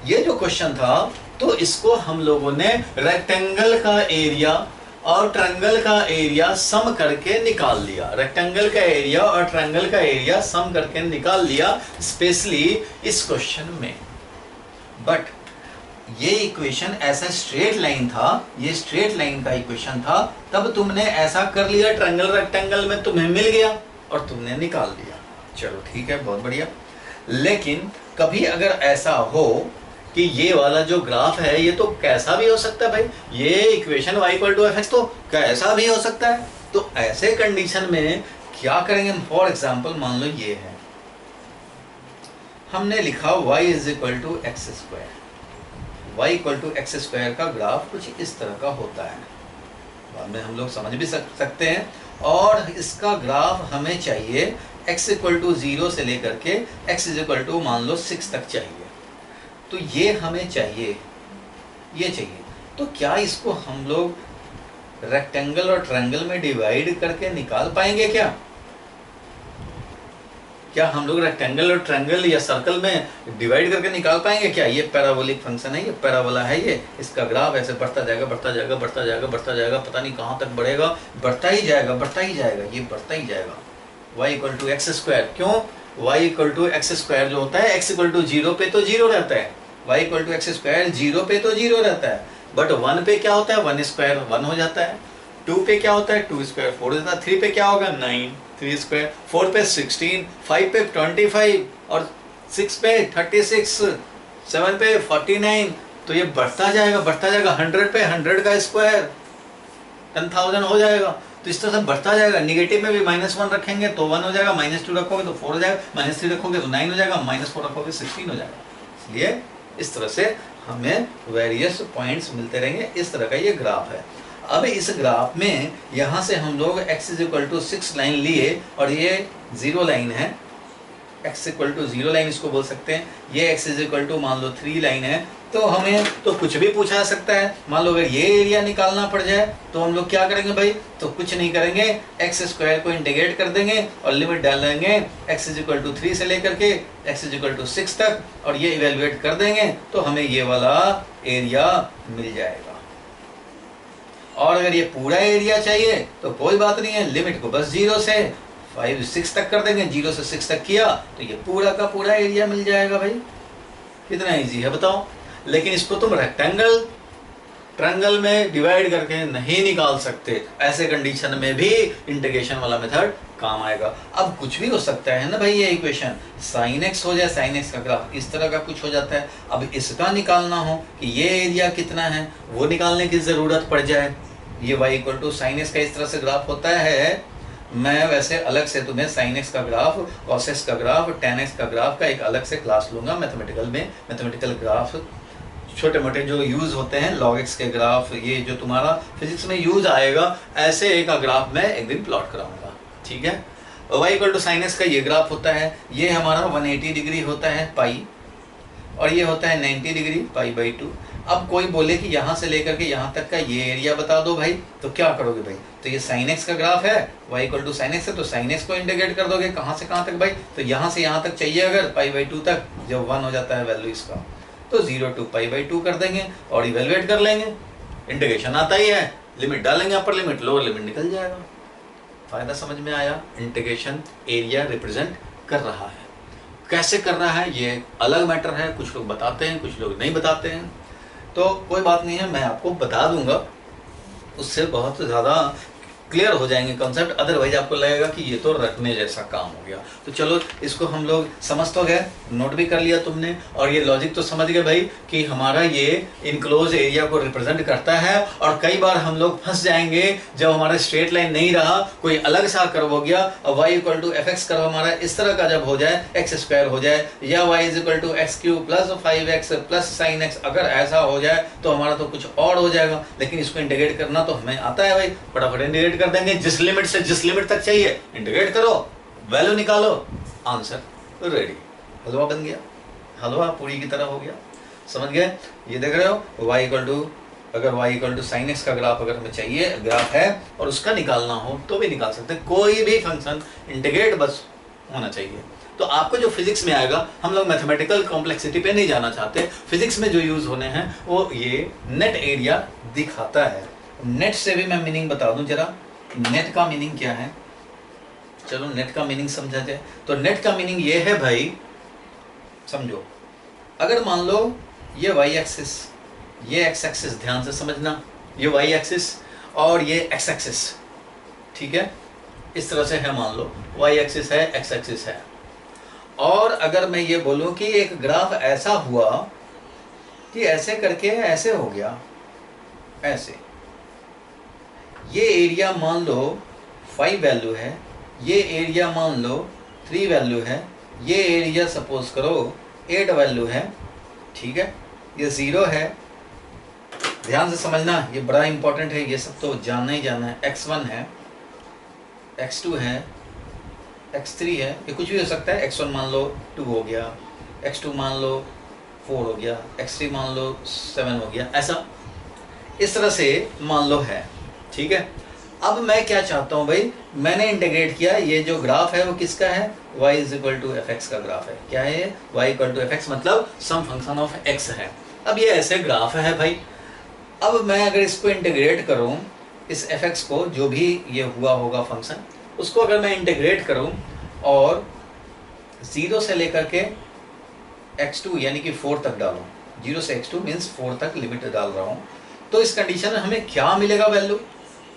ये जो क्वेश्चन था, तो इसको हम लोगों ने रेक्टेंगल का एरिया और ट्रायंगल का एरिया सम करके निकाल लिया। रेक्टेंगल का एरिया और ट्रायंगल का एरिया सम करके निकाल लिया स्पेशली इस क्वेश्चन में। बट ये इक्वेशन ऐसा स्ट्रेट लाइन था, ये स्ट्रेट लाइन का इक्वेशन था, तब तुमने ऐसा कर लिया ट्रायंगल रेक्टेंगल में, तुम्हें मिल गया और तुमने निकाल लिया। चलो ठीक है, बहुत बढ़िया। लेकिन कभी अगर ऐसा हो कि ये वाला जो ग्राफ है ये तो कैसा भी हो सकता है भाई, ये इक्वेशन y=fx तो कैसा भी हो सकता है। तो ऐसे कंडीशन में क्या करेंगे? फॉर एग्जांपल मान लो ये है, हमने लिखा y=x²। y=x² का ग्राफ कुछ इस तरह का होता है, बाद में हम लोग समझ भी सकते हैं। और इसका ग्राफ हमें चाहिए x=0 से लेकर के x मान लो 6 तक चाहिए। तो ये हमें चाहिए, ये चाहिए। तो क्या इसको हम लोग रेक्टेंगल और ट्रायंगल में डिवाइड करके निकाल पाएंगे? क्या हम लोग रेक्टेंगल और ट्रायंगल या सर्कल में डिवाइड करके निकाल पाएंगे क्या? ये पैराबोलिक फंक्शन है, ये पैराबोला है, ये इसका ग्राफ ऐसे बढ़ता जाएगा, बढ़ता जाएगा, बढ़ता जाएगा, बढ़ता जाएगा, पता नहीं कहाँ तक बढ़ेगा, बढ़ता ही जाएगा, बढ़ता ही जाएगा, ये बढ़ता ही जाएगा। y=x²। क्यों? y=x² जो होता है x=0 पे तो 0 रहता है, y=x², 0 पे तो 0 रहता है। बट 1 पे क्या होता है? 1² 1 हो जाता है। 2 पे क्या होता है? 2² 4 हो जाता है। 3 पे क्या होगा? 9 3²। 4 पे 16, 5 पे 25 और 6 पे 36, 7 पे 49। तो ये बढ़ता जाएगा, बढ़ता जाएगा। 100 पे 100 का स्क्वायर 10,000 हो जाएगा। तो इस तरह से बढ़ता जाएगा। निगेटिव में भी -1 रखेंगे तो 1 हो जाएगा, -2 रखोगे तो 4 हो जाएगा, -3 रखोगे तो 9 हो जाएगा, -4 रखोगे 16 हो जाएगा। इसलिए इस तरह से हमें वेरियस पॉइंट्स मिलते रहेंगे। इस तरह का ये ग्राफ है। अब इस ग्राफ में यहाँ से हम लोग x=6 लाइन लिए और ये 0 लाइन है, x=0 लाइन इसको बोल सकते हैं। ये x मान लो 3 लाइन है। तो हमें तो कुछ भी पूछा जा सकता है। मान लो अगर ये एरिया निकालना पड़ जाए तो हम लोग क्या करेंगे भाई? तो कुछ नहीं करेंगे, x² को इंटीग्रेट कर देंगे और लिमिट डाल देंगे x=3 से लेकर के x=6 तक, और ये इवेलुएट कर देंगे तो हमें ये वाला एरिया मिल जाएगा। और अगर ये पूरा एरिया चाहिए तो कोई बात नहीं है, लिमिट को बस 0 से 6 तक कर देंगे। 0 से 6 तक किया तो ये पूरा का पूरा एरिया मिल जाएगा भाई। कितना इजी है बताओ। लेकिन इसको तुम रेक्टेंगल ट्रायंगल में डिवाइड करके नहीं निकाल सकते। ऐसे कंडीशन में भी इंटीग्रेशन वाला मेथड काम आएगा। अब कुछ भी हो सकता है ना भाई, ये इक्वेशन sin x हो जाए, sin x का ग्राफ इस तरह का कुछ हो जाता है। अब इसका निकालना हो कि ये एरिया कितना है, वो निकालने की ज़रूरत पड़ जाए। ये y=sin x का इस तरह से ग्राफ होता है। मैं वैसे अलग से तुम्हें sin x का ग्राफ, cos x का ग्राफ, tan x का ग्राफ का एक अलग से क्लास लूँगा मैथमेटिकल में। मैथमेटिकल ग्राफ छोटे मोटे जो यूज़ होते हैं, log x के ग्राफ, ये जो तुम्हारा फिजिक्स में यूज़ आएगा, ऐसे एक ग्राफ मैं एक दिन प्लॉट कराऊंगा। ठीक है। y=sin x का ये ग्राफ होता है। ये हमारा 180 डिग्री होता है पाई, और ये होता है 90 डिग्री π/2। अब कोई बोले कि यहाँ से लेकर के यहाँ तक का ये एरिया बता दो भाई, तो क्या करोगे भाई? तो ये sin x का ग्राफ है, y=sin x है, तो sin x को इंटीग्रेट कर दोगे। कहाँ से कहाँ तक भाई? तो यहाँ से यहाँ तक चाहिए अगर π/2 तक, जब 1 हो जाता है वैल्यू इसका, तो 0 to π/2 कर देंगे और इवेलुएट कर लेंगे। इंटीग्रेशन आता ही है, लिमिट डालेंगे, अपर लिमिट लोअर लिमिट निकल जाएगा। फायदा समझ में आया? इंटीग्रेशन एरिया रिप्रेजेंट कर रहा है। कैसे कर रहा है ये अलग मैटर है, कुछ लोग बताते हैं कुछ लोग नहीं बताते हैं, तो कोई बात नहीं है, मैं आपको बता दूंगा, उससे बहुत ज़्यादा क्लियर हो जाएंगे कॉन्सेप्ट। अदरवाइज आपको लगेगा कि ये तो रटने जैसा काम हो गया। तो चलो इसको हम लोग समझ तो गए, नोट भी कर लिया तुमने, और ये लॉजिक तो समझ गए भाई कि हमारा ये इनक्लोज एरिया को रिप्रेजेंट करता है। और कई बार हम लोग फंस जाएंगे जब हमारा स्ट्रेट लाइन नहीं रहा, कोई अलग सा कर्व हो गया, और y equal to f x curve हमारा इस तरह का जब हो जाए, एक्स स्क्वायर हो जाए, या y is equal to x cube plus 5x plus sine x, अगर ऐसा हो जाए तो हमारा तो कुछ और हो जाएगा। लेकिन इसको इंटीग्रेट करना तो हमें आता है भाई, फटाफट इंटीग्रेट कर देंगे, जिस लिमिट से जिस लिमिट तक चाहिए इंटीग्रेट करो, वैल्यू निकालो, आंसर रेडी, हलवा बन गया, हलवा पूरी की तरह हो गया। समझ गए? ये देख रहे हो y इक्वल टू, अगर y equal to sine x का ग्राफ अगर हमें चाहिए, ग्राफ है और उसका निकालना हो तो भी निकाल सकते हैं, कोई भी फंक्शन इंटीग्रेट बस होना चाहिए। तो आपको जो फिजिक्स में आएगा, हम लोग मैथमेटिकल कॉम्प्लेक्सिटी पे नहीं जाना चाहते, फिजिक्स में जो यूज होने हैं वो ये नेट एरिया दिखाता है। नेट से भी मैं मीनिंग बता दूं जरा, नेट का मीनिंग क्या है, चलो नेट का मीनिंग समझा जाए। तो नेट का मीनिंग ये है भाई, समझो, अगर मान लो ये y एक्सिस, ये x एक्सिस, ध्यान से समझना, ये y एक्सिस और ये x एक्सिस, ठीक है, इस तरह से है, मान लो y एक्सिस है, x एक्सिस है, और अगर मैं ये बोलूं कि एक ग्राफ ऐसा हुआ कि ऐसे करके ऐसे हो गया, ऐसे, ये एरिया मान लो 5 वैल्यू है, ये एरिया मान लो 3 वैल्यू है, ये एरिया सपोज करो 8 वैल्यू है, ठीक है, ये 0 है। ध्यान से समझना, ये बड़ा इंपॉर्टेंट है, ये सब तो जानना ही जानना है। x1 है, x2 है, x3 है, ये कुछ भी हो सकता है, x1 मान लो 2 हो गया, x2 मान लो 4 हो गया, x3 मान लो 7 हो गया, ऐसा इस तरह से मान लो है, ठीक है। अब मैं क्या चाहता हूँ भाई, मैंने इंटीग्रेट किया, ये जो ग्राफ है वो किसका है, y is equal to f x का ग्राफ है। क्या है, y equal to f x मतलब सम फंक्शन ऑफ x है। अब ये ऐसे ग्राफ है भाई, अब मैं अगर इसको इंटीग्रेट करूँ, इस एफ एक्स को, जो भी ये हुआ होगा फंक्शन, उसको अगर मैं इंटीग्रेट करूँ और 0 से लेकर के x2 यानी कि 4 तक डालूँ, 0 से x2 मीन्स 4 तक लिमिट डाल रहा हूँ, तो इस कंडीशन में हमें क्या मिलेगा, वैल्यू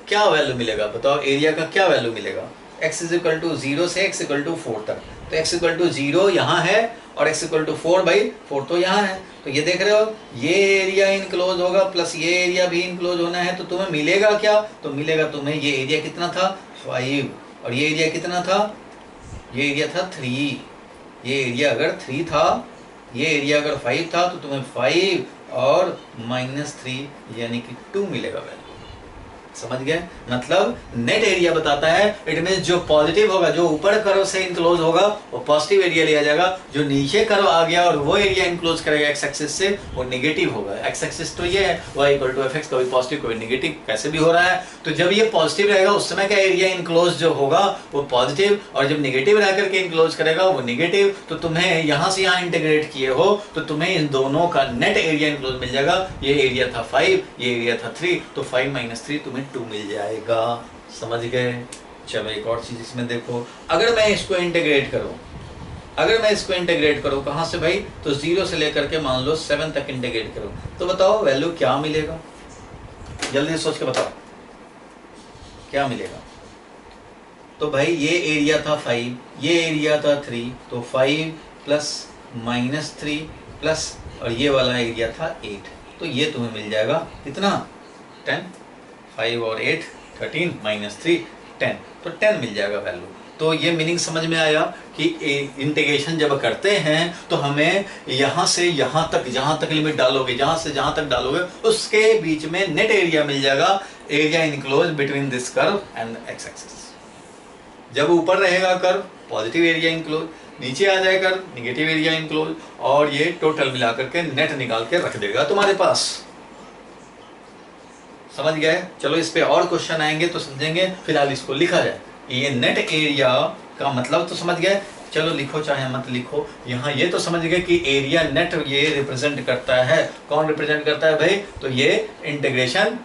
क्या वैल्यू मिलेगा बताओ, एरिया का क्या वैल्यू मिलेगा, x इज इक्वल टू 0 से x इक्वल टू 4 तक, तो x इक्वल टू 0 यहाँ है और x इक्वल टू 4 भाई 4 तो यहाँ है, तो ये देख रहे हो, ये एरिया इनक्लोज होगा प्लस ये एरिया भी इनक्लोज होना है, तो तुम्हें मिलेगा क्या, तो मिलेगा तुम्हें ये एरिया कितना था 5, और ये एरिया कितना था, ये एरिया था 3, ये एरिया अगर 3 था, ये एरिया अगर 5 था, तो तुम्हें 5 और -3 यानी कि 2 मिलेगा वैल्यू। समझ गए? मतलब नेट एरिया बताता है, इट मींस जो पॉजिटिव होगा, जो ऊपर कर्व से इनक्लोज होगा वो पॉजिटिव एरिया लिया जाएगा, जो नीचे कर्व आ गया और वो एरिया इनक्लोज करेगा एक्स एक्सिस से, वो नेगेटिव होगा। एक्स एक्सिस तो ये है y equal to f x, कभी पॉजिटिव कभी नेगेटिव, कैसे भी हो रहा है। तो जब ये पॉजिटिव रहेगा उस समय का एरिया इनक्लोज जो होगा वो पॉजिटिव, और जब नेगेटिव रह करके इनक्लोज करेगा वो नेगेटिव। तो तुम्हें यहाँ से यहाँ इंटीग्रेट किए हो तो तुम्हें इन दोनों का नेट एरिया इनक्लोज मिल जाएगा। ये एरिया था 5, ये एरिया था 3, तो 5 - 3 तुम्हें 2 मिल जाएगा। समझ गए? चलो एक और चीज इसमें देखो, अगर मैं इसको इंटीग्रेट करूं, अगर मैं इसको इंटीग्रेट करूं कहां से भाई, तो 0 से लेकर के मान लो 7 तक इंटीग्रेट करूं, तो बताओ वैल्यू क्या मिलेगा, जल्दी सोच के बताओ क्या मिलेगा। तो भाई ये एरिया था 5, ये एरिया था 3, तो 5 प्लस -3 प्लस, और ये वाला एरिया था 8, तो ये तुम्हें मिल जाएगा कितना 10, 5 और 8 13 -3 10, तो 10 मिल जाएगा वैल्यू। तो ये मीनिंग समझ में आया कि इंटीग्रेशन जब करते हैं तो हमें यहाँ से यहाँ तक, जहाँ तक लिमिट डालोगे, जहाँ से जहाँ तक डालोगे उसके बीच में नेट एरिया मिल जाएगा, area enclose between this curve and x axis. जब ऊपर रहेगा कर्व पॉजिटिव एरिया इनक्लोज, नीचे आ जाएगा नेगेटिव एरिया इनक्लोज, और ये टोटल मिला करके नेट निकाल के रख देगा तुम्हारे पास। समझ गए? चलो इस पे और क्वेश्चन आएंगे तो समझेंगे, फिलहाल इसको लिखा जाए। ये नेट एरिया का मतलब तो समझ गए, चलो लिखो चाहे मत लिखो, यहाँ ये तो समझ गए कि एरिया नेट ये रिप्रेजेंट करता है। कौन रिप्रेजेंट करता है भाई? तो ये integration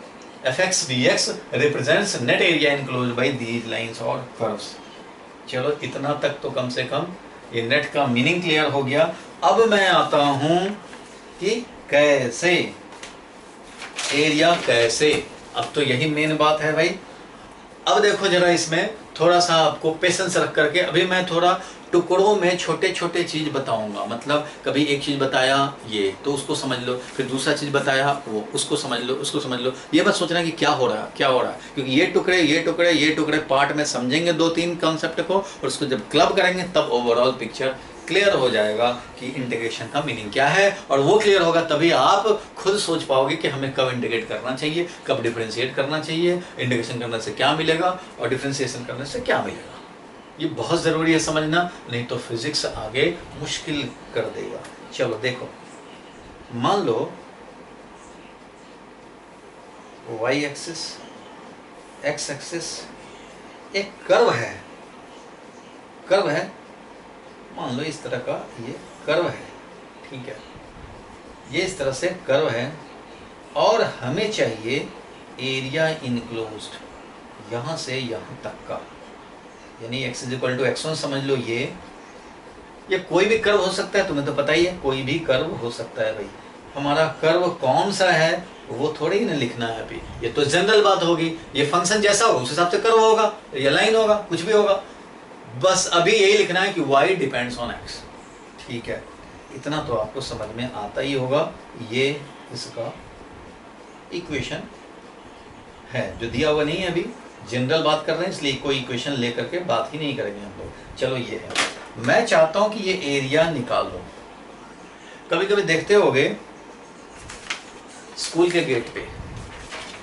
fx dx represents net area enclose by these lines और कर्व्स। चलो इतना तक तो कम से कम ये नेट का मीनिंग क्लियर हो गया। अब मैं आता हूं कि कैसे, एरिया कैसे। अब तो यही मेन बात है भाई। अब देखो जरा, इसमें थोड़ा सा आपको पेशेंस रख करके अभी मैं थोड़ा टुकड़ों में छोटे छोटे चीज बताऊंगा। मतलब कभी एक चीज बताया ये तो उसको समझ लो, फिर दूसरा चीज बताया वो उसको समझ लो, उसको समझ लो। ये मत सोचना कि क्या हो रहा है क्या हो रहा है, क्योंकि ये टुकड़े पार्ट में समझेंगे 2-3 कॉन्सेप्ट को, और उसको जब क्लब करेंगे तब ओवरऑल पिक्चर क्लियर हो जाएगा कि इंटीग्रेशन का मीनिंग क्या है। और वो क्लियर होगा तभी आप खुद सोच पाओगे कि हमें कब इंटीग्रेट करना चाहिए, कब डिफरेंशिएट करना चाहिए, इंटीग्रेशन करने से क्या मिलेगा और डिफरेंशिएशन करने से क्या मिलेगा। ये बहुत ज़रूरी है समझना, नहीं तो फिजिक्स आगे मुश्किल कर देगा। चलो देखो, मान लो वाई एक्सिस, एक्स एक्सिस एक कर्व है, मान लो इस तरह का ये कर्व है, ठीक है, ये इस तरह से कर्व है, और हमें चाहिए एरिया इनक्लोज्ड यहाँ से यहाँ तक का, यानी x = x1 समझ लो। ये कोई भी कर्व हो सकता है, तुम्हें तो पता ही है, कोई भी कर्व हो सकता है भाई। हमारा कर्व कौन सा है वो थोड़ी ही ना लिखना है अभी, ये तो जनरल बात होगी। ये फंक्शन जैसा हो उस हिसाब से कर्व होगा, या लाइन होगा, कुछ भी होगा। बस अभी यही लिखना है कि y डिपेंड्स ऑन x, ठीक है। इतना तो आपको समझ में आता ही होगा। ये इसका इक्वेशन है जो दिया हुआ नहीं है, अभी जनरल बात कर रहे हैं, इसलिए कोई इक्वेशन लेकर के बात ही नहीं करेंगे हम लोग। चलो ये है, मैं चाहता हूं कि ये एरिया निकाल लो। कभी कभी देखते होगे स्कूल के गेट पे,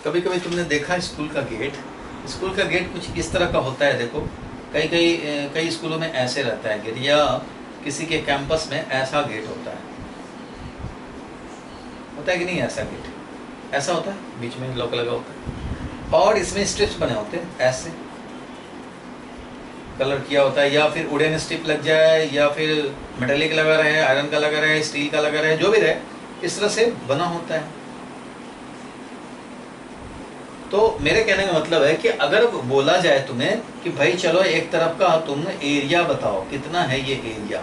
कभी कभी तुमने देखा स्कूल का गेट कुछ इस तरह का होता है। देखो कई स्कूलों में ऐसे रहता है गेट, या किसी के कैंपस में ऐसा गेट होता है कि नहीं? ऐसा गेट ऐसा होता है, बीच में लॉक लगा होता है, और इसमें स्ट्रिप्स बने होते हैं, ऐसे कलर किया होता है, या फिर वुडन स्ट्रिप लग जाए, या फिर मेटेलिक लगा रहे, आयरन का लगा रहे, स्टील का लगा रहे, जो भी रहे, इस तरह से बना होता है। तो मेरे कहने का मतलब है कि अगर बोला जाए तुम्हें कि भाई चलो एक तरफ का तुम एरिया बताओ, कितना है ये एरिया,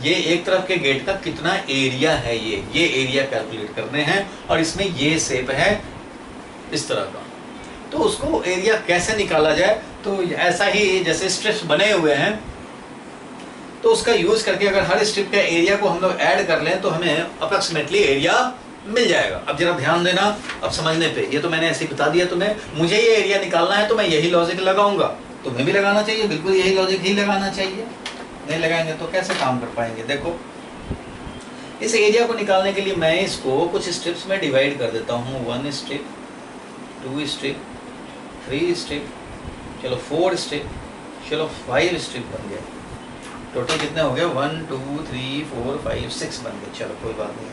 ये एक तरफ के गेट का कितना एरिया है, ये एरिया कैलकुलेट करने हैं, और इसमें ये शेप है इस तरह का, तो उसको एरिया कैसे निकाला जाए? तो ऐसा ही जैसे स्ट्रिप्स बने हुए हैं, तो उसका यूज करके अगर हर स्ट्रिप के एरिया को हम लोग ऐड कर लें तो हमें अप्रॉक्सीमेटली एरिया मिल जाएगा। अब जरा ध्यान देना, अब समझने पे, ये तो मैंने ऐसे बता दिया तुम्हें, मुझे ये एरिया निकालना है तो मैं यही लॉजिक लगाऊंगा, तुम्हें भी लगाना चाहिए, बिल्कुल यही लॉजिक ही लगाना चाहिए। नहीं लगाएंगे तो कैसे काम कर पाएंगे? देखो, इस एरिया को निकालने के लिए मैं इसको कुछ स्ट्रिप्स में डिवाइड कर देता हूँ। 1 स्ट्रिप, 2 स्ट्रिप, 3 स्ट्रिप, चलो 4 स्ट्रिप, चलो 5 स्ट्रिप बन गए। टोटल कितने हो गए? 1 2 3 4 5 6 बन गए। चलो कोई बात नहीं।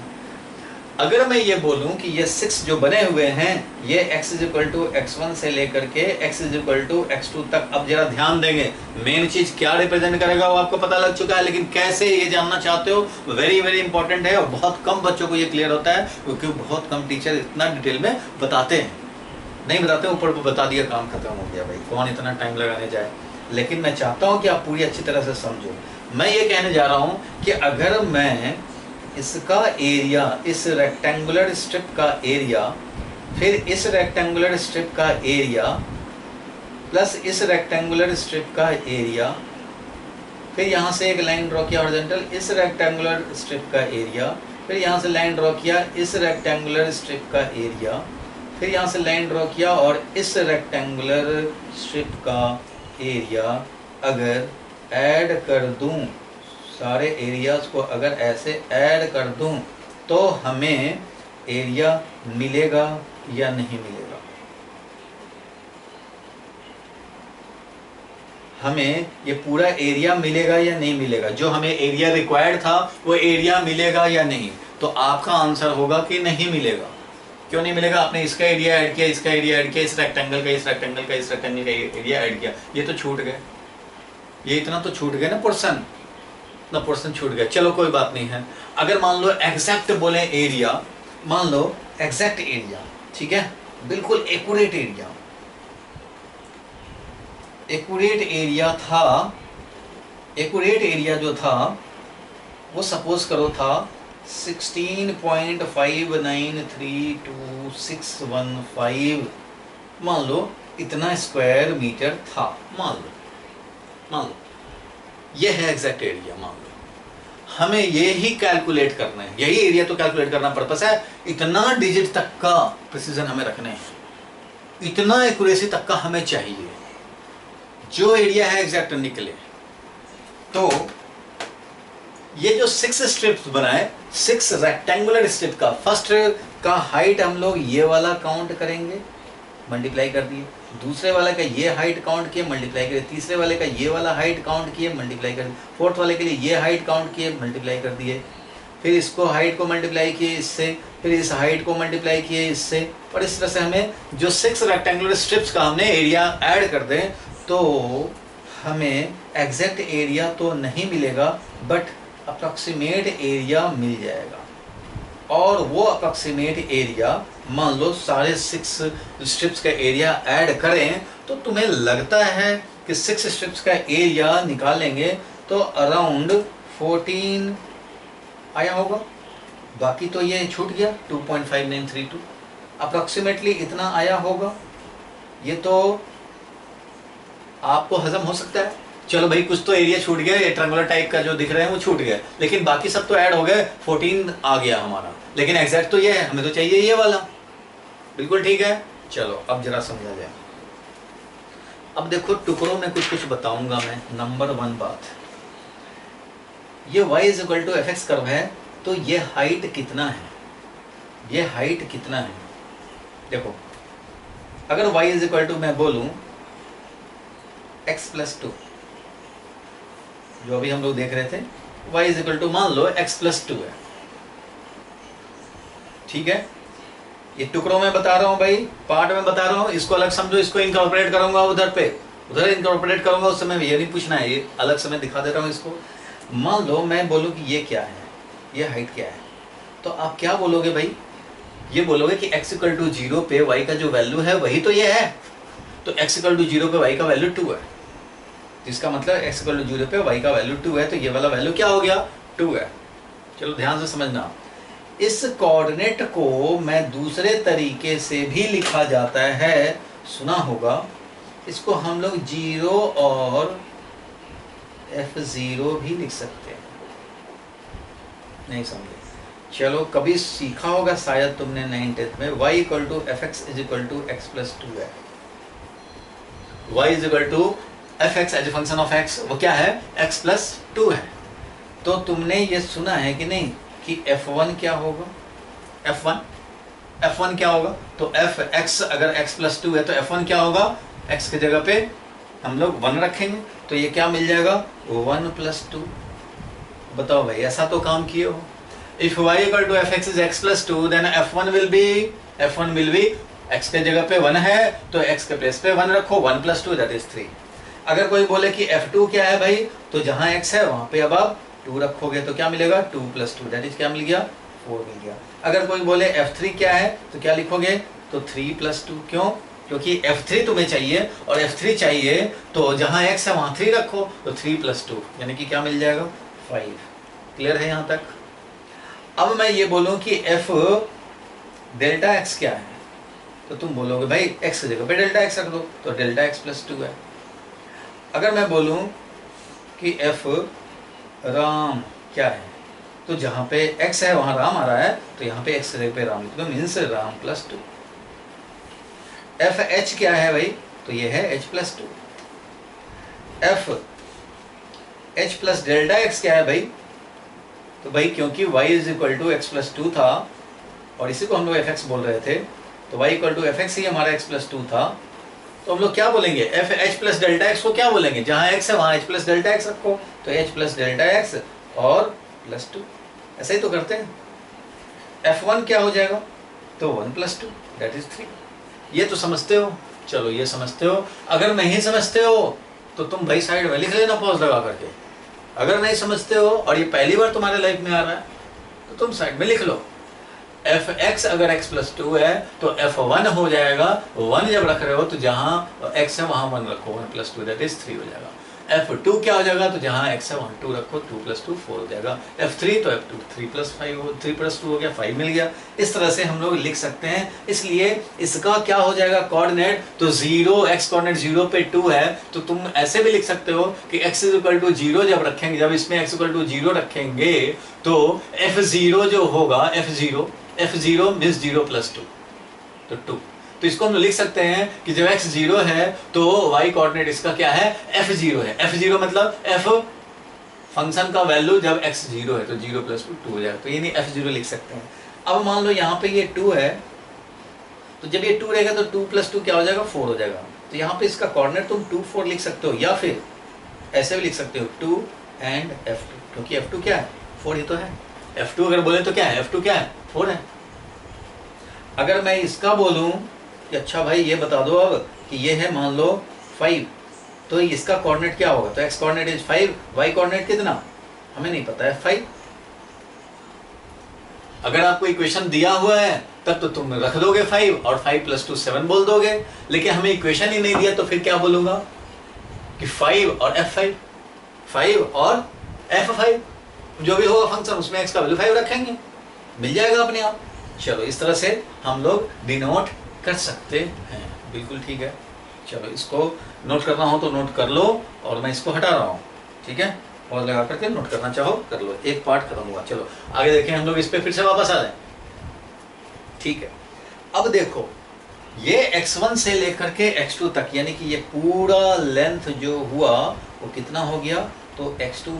अगर मैं ये बोलूं कि ये 6 जो बने हुए हैं ये x = x1 से लेकर के x = x2 तक। अब जरा ध्यान देंगे, मेन चीज क्या रिप्रेजेंट करेगा वो आपको पता लग चुका है, लेकिन कैसे ये जानना चाहते हो, वेरी वेरी इंपॉर्टेंट है, और बहुत कम बच्चों को ये क्लियर होता है, क्योंकि बहुत कम टीचर इतना डिटेल में बताते हैं। नहीं बताते, ऊपर को बता दिया, काम खत्म हो गया भाई, कौन इतना टाइम लगाने जाए। लेकिन मैं चाहता हूँ कि आप पूरी अच्छी तरह से समझो। मैं ये कहने जा रहा हूँ कि अगर मैं इसका एरिया, इस रेक्टेंगुलर स्ट्रिप का एरिया, फिर इस रेक्टेंगुलर स्ट्रिप का एरिया, प्लस इस रेक्टेंगुलर स्ट्रिप का एरिया, फिर यहाँ से एक लाइन ड्रॉ किया हॉरिजॉन्टल, इस रेक्टेंगुलर स्ट्रिप का एरिया, फिर यहाँ से लाइन ड्रॉ किया इस रेक्टेंगुलर स्ट्रिप का एरिया, फिर यहाँ से लाइन ड्रॉ किया और इस रेक्टेंगुलर स्ट्रिप का एरिया अगर ऐड कर दूं, सारे एरियाज को अगर ऐसे ऐड कर दूं तो हमें एरिया मिलेगा या नहीं मिलेगा? हमें ये पूरा एरिया मिलेगा या नहीं मिलेगा? जो हमें एरिया रिक्वायर्ड था वो एरिया मिलेगा या नहीं? तो आपका आंसर होगा कि नहीं मिलेगा। क्यों नहीं मिलेगा? आपने इसका एरिया ऐड किया, इसका एरिया ऐड किया, इस रेक्टेंगल का, इस रेक्टेंगल का, इस रेक्टेंगल का एरिया ऐड किया, ये तो छूट गए, ये इतना तो छूट गया ना पोर्शन, इतना पोर्शन छूट गया। चलो कोई बात नहीं है। अगर मान लो एग्जैक्ट बोले एरिया, मान लो एग्जैक्ट एरिया, ठीक है, बिल्कुल एक्यूरेट एरिया, एक्यूरेट एरिया था एक्यूरेट एरिया जो था वो सपोज करो था 16.59321615, मान लो इतना स्क्वायर मीटर था, मान लो ये है एग्जैक्ट एरिया। मान लो हमें ये ही कैलकुलेट करना है, यही एरिया तो कैलकुलेट करना पर्पस है, इतना डिजिट तक का प्रिसीजन हमें रखने हैं, इतना एक्यूरेसी तक का हमें चाहिए, जो एरिया है एग्जैक्ट निकले। तो ये जो 6 स्ट्रिप्स बनाए, 6 रेक्टेंगुलर स्ट्रिप का, फर्स्ट का हाइट हम लोग ये वाला काउंट करेंगे, मल्टीप्लाई कर दिए, दूसरे वाले का ये हाइट काउंट किए, मल्टीप्लाई करिए, तीसरे वाले का ये वाला हाइट काउंट किए, मल्टीप्लाई कर दिए, फोर्थ वाले के लिए ये हाइट काउंट किए, मल्टीप्लाई कर दिए, फिर इसको हाइट को मल्टीप्लाई किए इससे, फिर इस हाइट को मल्टीप्लाई किए इससे, और इस तरह से हमें जो 6 रेक्टेंगुलर स्ट्रिप्स का हमने एरिया ऐड कर दें तो हमें एग्जैक्ट एरिया तो नहीं मिलेगा बट अप्रॉक्सीमेट एरिया मिल जाएगा। और वो अप्रॉक्सीमेट एरिया मान लो सारे 6 स्ट्रिप्स का एरिया ऐड करें तो तुम्हें लगता है कि 6 स्ट्रिप्स का एरिया निकालेंगे तो अराउंड 14 आया होगा, बाकी तो ये छूट गया 2.5932, अप्रॉक्सीमेटली इतना आया होगा। ये तो आपको हजम हो सकता है, चलो भाई कुछ तो एरिया छूट गया, ये ट्रायंगुलर टाइप का जो दिख रहे हैं वो छूट गया, लेकिन बाकी सब तो ऐड हो गए, 14 आ गया हमारा, लेकिन एग्जैक्ट तो ये है, हमें तो चाहिए ये वाला। बिल्कुल ठीक है, चलो अब जरा समझा जाए। अब देखो टुकड़ों में कुछ कुछ बताऊंगा मैं। नंबर 1 बात, ये y is equal to fx curve है तो ये हाइट कितना है, ये हाइट कितना है। देखो अगर y इज इक्वल टू मैं बोलूं x प्लस 2, जो अभी हम लोग देख रहे थे, y इज इक्वल टू मान लो x प्लस 2 है, ठीक है। ये टुकड़ों में बता रहा हूं भाई, पार्ट में बता रहा हूं, इसको अलग समझो, इसको इनकॉर्पोरेट करूंगा उधर इनकॉर्पोरेट करूंगा, उस समय ये नहीं पूछना है, ये अलग समय दिखा दे रहा हूं इसको। मान लो मैं बोलूं कि ये क्या है, ये हाइट क्या है, तो आप क्या बोलोगे भाई, ये बोलोगे कि x इक्वल टू 0 पे y का जो वैल्यू है वही तो ये है, तो x इक्वल टू 0 पे y का वैल्यू 2 है, तो इसका मतलब x इक्वल टू 0 पे y का वैल्यू 2 है, तो ये वाला वैल्यू क्या हो गया 2 है। चलो ध्यान से समझना, इस कोऑर्डिनेट को मैं दूसरे तरीके से भी लिखा जाता है, सुना होगा, इसको हम लोग 0 और f0 भी लिख सकते हैं, नहीं समझे, चलो कभी सीखा होगा शायद तुमने 9th में, y equal to fx is equal to x plus 2 है, y is equal to fx as a function of x, वो क्या है x प्लस 2 है। तो तुमने ये सुना है कि नहीं कि f1 क्या होगा, f1 क्या होगा, तो fx अगर x प्लस 2 है तो f1 क्या होगा, x की जगह पे हम लोग 1 रखेंगे, तो ये क्या मिल जाएगा 1 प्लस 2। बताओ भाई ऐसा तो काम किए हो। If y equal to fx is x plus 2 then f1 will be x के जगह पे 1 है तो x के प्लेस पे 1 रखो, 1 प्लस 2 दैट इज 3। अगर कोई बोले कि f2 क्या है भाई, तो जहां x है वहां पे अब आप 2 रखोगे तो क्या मिलेगा 2 प्लस 2 दैट इज क्या मिल गया 4 मिल गया। अगर कोई बोले f3 क्या है तो क्या लिखोगे, तो 3 प्लस 2, क्यों, क्योंकि f3 तुम्हें चाहिए और f3 चाहिए तो जहां x है वहां 3 रखो, तो 3 प्लस 2 यानी कि क्या मिल जाएगा 5। क्लियर है यहाँ तक। अब मैं ये बोलूं कि f डेल्टा x क्या है, तो तुम बोलोगे भाई x की जगह पे डेल्टा x रख दो, तो डेल्टा x प्लस 2 है। अगर मैं बोलूं कि f राम क्या है, तो जहां पे x है वहां राम आ रहा है, तो यहाँ पे x की जगह पे राम लिख दो, मीन्स राम प्लस 2। एफ एच क्या है भाई, तो ये है h plus 2। F H plus delta X क्या है भाई, तो भाई क्योंकि y is equal to X plus 2 था और इसी को हम लोग fx बोल रहे थे, तो y इक्वल टू fx ही हमारा x प्लस 2 था, तो हम लोग क्या बोलेंगे F H plus delta x को क्या बोलेंगे, जहां x है वहां h प्लस डेल्टा एक्स रखो, तो h प्लस डेल्टा एक्स और प्लस 2, ऐसा ही तो करते हैं। f1 क्या हो जाएगा, तो 1 प्लस 2 दैट इज 3। ये तो समझते हो, चलो ये समझते हो। अगर नहीं समझते हो तो तुम भाई साइड में लिख लेना पॉज लगा करके, अगर नहीं समझते हो और ये पहली बार तुम्हारे लाइफ में आ रहा है तो तुम साइड में लिख लो, एफ एक्स अगर x प्लस 2 है तो f1 हो जाएगा, 1 जब रख रहे हो तो जहां x है वहां 1 रखो, 1 प्लस 2 दैट इज 3 हो जाएगा। F2 क्या हो जाएगा, तो जहाँ x है वहाँ 2 रखो, 2 + 2 4 हो जाएगा। F3 तो F2 3 + 5 हो, 3 + 2 हो गया 5 मिल गया। इस तरह से हम लोग लिख सकते हैं। इसलिए इसका क्या हो जाएगा कोऑर्डिनेट, तो 0 x कोऑर्डिनेट 0 पे 2 है, तो तुम ऐसे भी लिख सकते हो कि x = 0 जब रखेंगे, जब इसमें x = 0 रखेंगे तो F0 जो होगा, F0 मीन्स 0 + 2 तो 2। तो इसको हम लिख सकते हैं कि जब x 0 है तो y कोऑर्डिनेट इसका क्या है, F0 है। F0 मतलब f फंक्शन का वैल्यू जब x 0 है तो 0 + 2 हो जाएगा, तो ये नहीं F0 लिख सकते हैं। अब मान लो यहाँ पे ये 2 है, तो जब ये 2 रहेगा तो 2 + 2 क्या हो जाएगा, 4 हो जाएगा। तो यहाँ पे इसका कोऑर्डिनेट तुम 2 4 लिख सकते हो, या फिर ऐसे भी लिख सकते हो 2 and F2, क्योंकि F2 क्या है, 4 ही तो है। F2 अगर बोले तो क्या है, F2 क्या है, 4 है। अगर मैं इसका बोलूं कि अच्छा भाई ये बता दो अब कि ये है मान लो 5, तो इसका कोऑर्डिनेट क्या होगा, तो x coordinate is 5, y coordinate कितना हमें नहीं पता है 5। अगर आपको इक्वेशन दिया हुआ है तब तो तुम रख दोगे 5 और 5 + 2 7 बोल दोगे, लेकिन हमें इक्वेशन ही नहीं दिया तो फिर क्या बोलूंगा कि 5 और F5, 5 और F5 जो भी होगा फंक्शन उसमें x का वैल्यू 5 रखेंगे, मिल जाएगा अपने आप। चलो इस तरह से हम लोग डिनोट कर सकते हैं, बिल्कुल ठीक है। चलो इसको नोट करना हो तो नोट कर लो, और मैं इसको हटा रहा हूँ, ठीक है। और लगा करके नोट करना चाहो कर लो, एक पार्ट खत्म हुआ। चलो आगे देखें हम लोग, इस पे फिर से वापस आ जाए, ठीक है। अब देखो ये x1 से लेकर के x2 तक, यानी कि ये पूरा लेंथ जो हुआ वो कितना हो गया, तो x2 -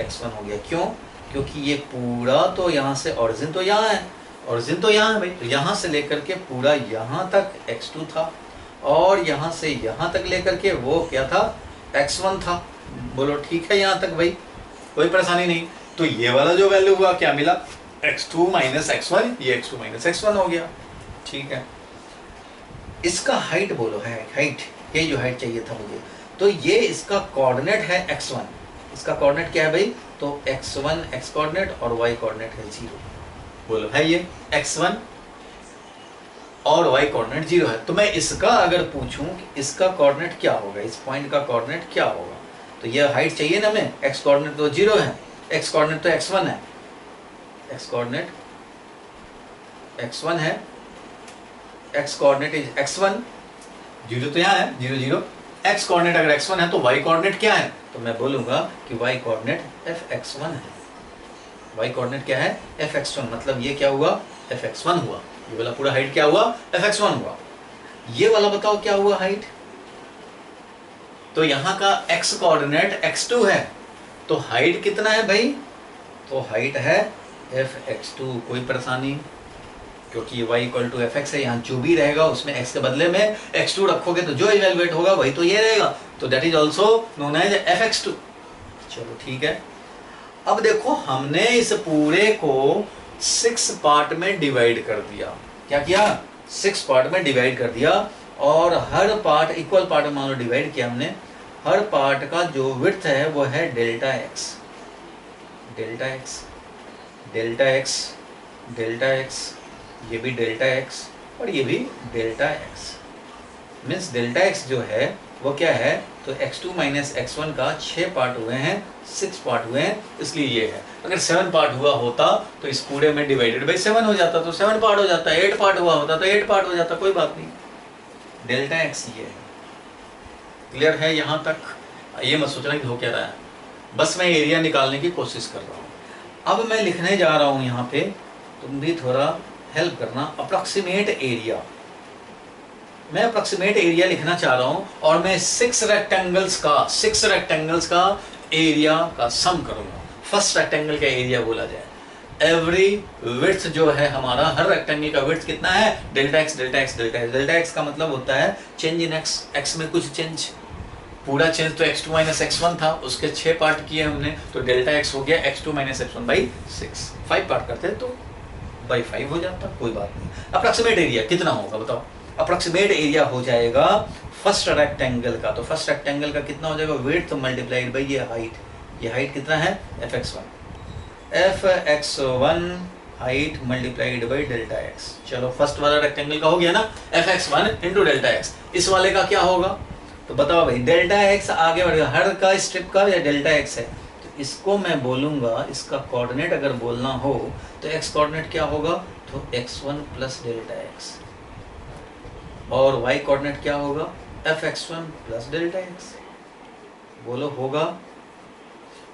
x1 हो गया। क्यों, क्योंकि ये पूरा तो यहाँ से ओरिजिन तो यहाँ है, ओरिजिन तो यहाँ है भाई, तो यहाँ से लेकर के पूरा यहाँ तक x2 था, और यहाँ से यहाँ तक लेकर के वो क्या था, x1 था। बोलो ठीक है यहाँ तक भाई, कोई परेशानी नहीं। तो ये वाला जो वैल्यू हुआ क्या मिला, x2 - x1, ये x2 - x1 हो गया, ठीक है। इसका हाइट बोलो है, हाइट, ये जो हाइट चाहिए था मुझे, तो ये इसका कोऑर्डिनेट है x1, इसका कोऑर्डिनेट क्या है भाई, तो x1 x कोऑर्डिनेट और y कोऑर्डिनेट है 0। बोलो है ये x1 और y कोऑर्डिनेट 0 है। तो मैं इसका अगर पूछूं कि इसका कोऑर्डिनेट क्या होगा, इस पॉइंट का कोऑर्डिनेट क्या होगा, तो ये हाइट चाहिए ना हमें, x कोऑर्डिनेट तो 0 है, x कोऑर्डिनेट तो x1 है, x कोऑर्डिनेट x1 है, x कोऑर्डिनेट इज x1, 0 तो यहाँ है 0 0, x कोऑर्डिनेट अगर x1 है तो y कोऑर्डिनेट क्या है, तो मैं बोलूंगा कि y कोऑर्डिनेट fx1 है। y कोऑर्डिनेट क्या है, fx1, मतलब ये क्या हुआ, fx1 हुआ। ये वाला पूरा हाइट क्या हुआ, fx1 हुआ। ये वाला बताओ क्या हुआ हाइट, तो यहाँ का x कोऑर्डिनेट x2 है, तो हाइट कितना है भाई, तो हाइट है fx2। कोई परेशानी, क्योंकि y = fx है, यहाँ जो भी रहेगा उसमें x के बदले में x2 रखोगे तो जो इवेलुएट होगा वही तो ये रहेगा, तो that is also known as fx2। चलो ठीक है। अब देखो हमने इस पूरे को 6 पार्ट में डिवाइड कर दिया। क्या किया, 6 पार्ट में डिवाइड कर दिया, और हर पार्ट इक्वल पार्ट में मान लो डिवाइड किया हमने। हर पार्ट का जो विड्थ है वो है delta x, delta x, delta x, delta x, ये भी डेल्टा x और ये भी delta x। Means delta x जो है वो क्या है, तो x2 - x1 का 6 पार्ट हुए हैं, 6 पार्ट हुए हैं, इसलिए ये है। अगर 7 पार्ट हुआ होता तो इस पूरे में डिवाइडेड बाई 7 हो जाता, तो 7 पार्ट हो जाता, 8 पार्ट हुआ होता तो 8 पार्ट हो जाता, कोई बात नहीं। डेल्टा x ये है, क्लियर है यहाँ तक। ये मत सोचना कि हो क्या रहा है, बस मैं एरिया निकालने की कोशिश कर रहा हूँ। अब मैं लिखने जा रहा हूँ यहाँ पे, तुम भी थोड़ा हेल्प करना। अप्रॉक्सीमेट एरिया, मैं अप्रॉक्सीमेट एरिया लिखना चाह रहा हूँ, और मैं 6 रेक्टेंगल्स का एरिया का सम करूँगा। फर्स्ट रेक्टेंगल का एरिया बोला जाए, एवरी विड्थ जो है हमारा, हर रेक्टेंगल का विड्थ कितना है, delta x, delta x, delta x। Delta x का मतलब होता है चेंज इन x, x में कुछ चेंज, पूरा चेंज तो x2 - x1 था, उसके 6 पार्ट किए हमने, तो डेल्टा x हो गया x2 - x1 बाई 6। 5 पार्ट करते तो बाई 5 हो जाता, कोई बात नहीं। अप्रॉक्सीमेट एरिया कितना होगा बताओ, अप्रॉक्सीमेट एरिया हो जाएगा फर्स्ट रेक्टेंगल का, तो फर्स्ट रेक्टेंगल का कितना हो जाएगा, विड्थ मल्टीप्लाइड बाई ये हाइट। ये हाइट कितना है, fx1, fx1 height multiplied by delta x। चलो फर्स्ट वाला रेक्टेंगल का हो गया ना, fx1 इंटू डेल्टा x। इस वाले का क्या होगा, तो बताओ भाई, डेल्टा एक्स आगे बढ़ेगा हर का स्ट्रिप का या डेल्टा एक्स है, तो इसको मैं बोलूंगा, इसका कोऑर्डिनेट अगर बोलना हो तो एक्स कोऑर्डिनेट क्या होगा, तो x1 प्लस डेल्टा एक्स, और वाई कोऑर्डिनेट क्या होगा, fx1 प्लस डेल्टा एक्स। बोलो होगा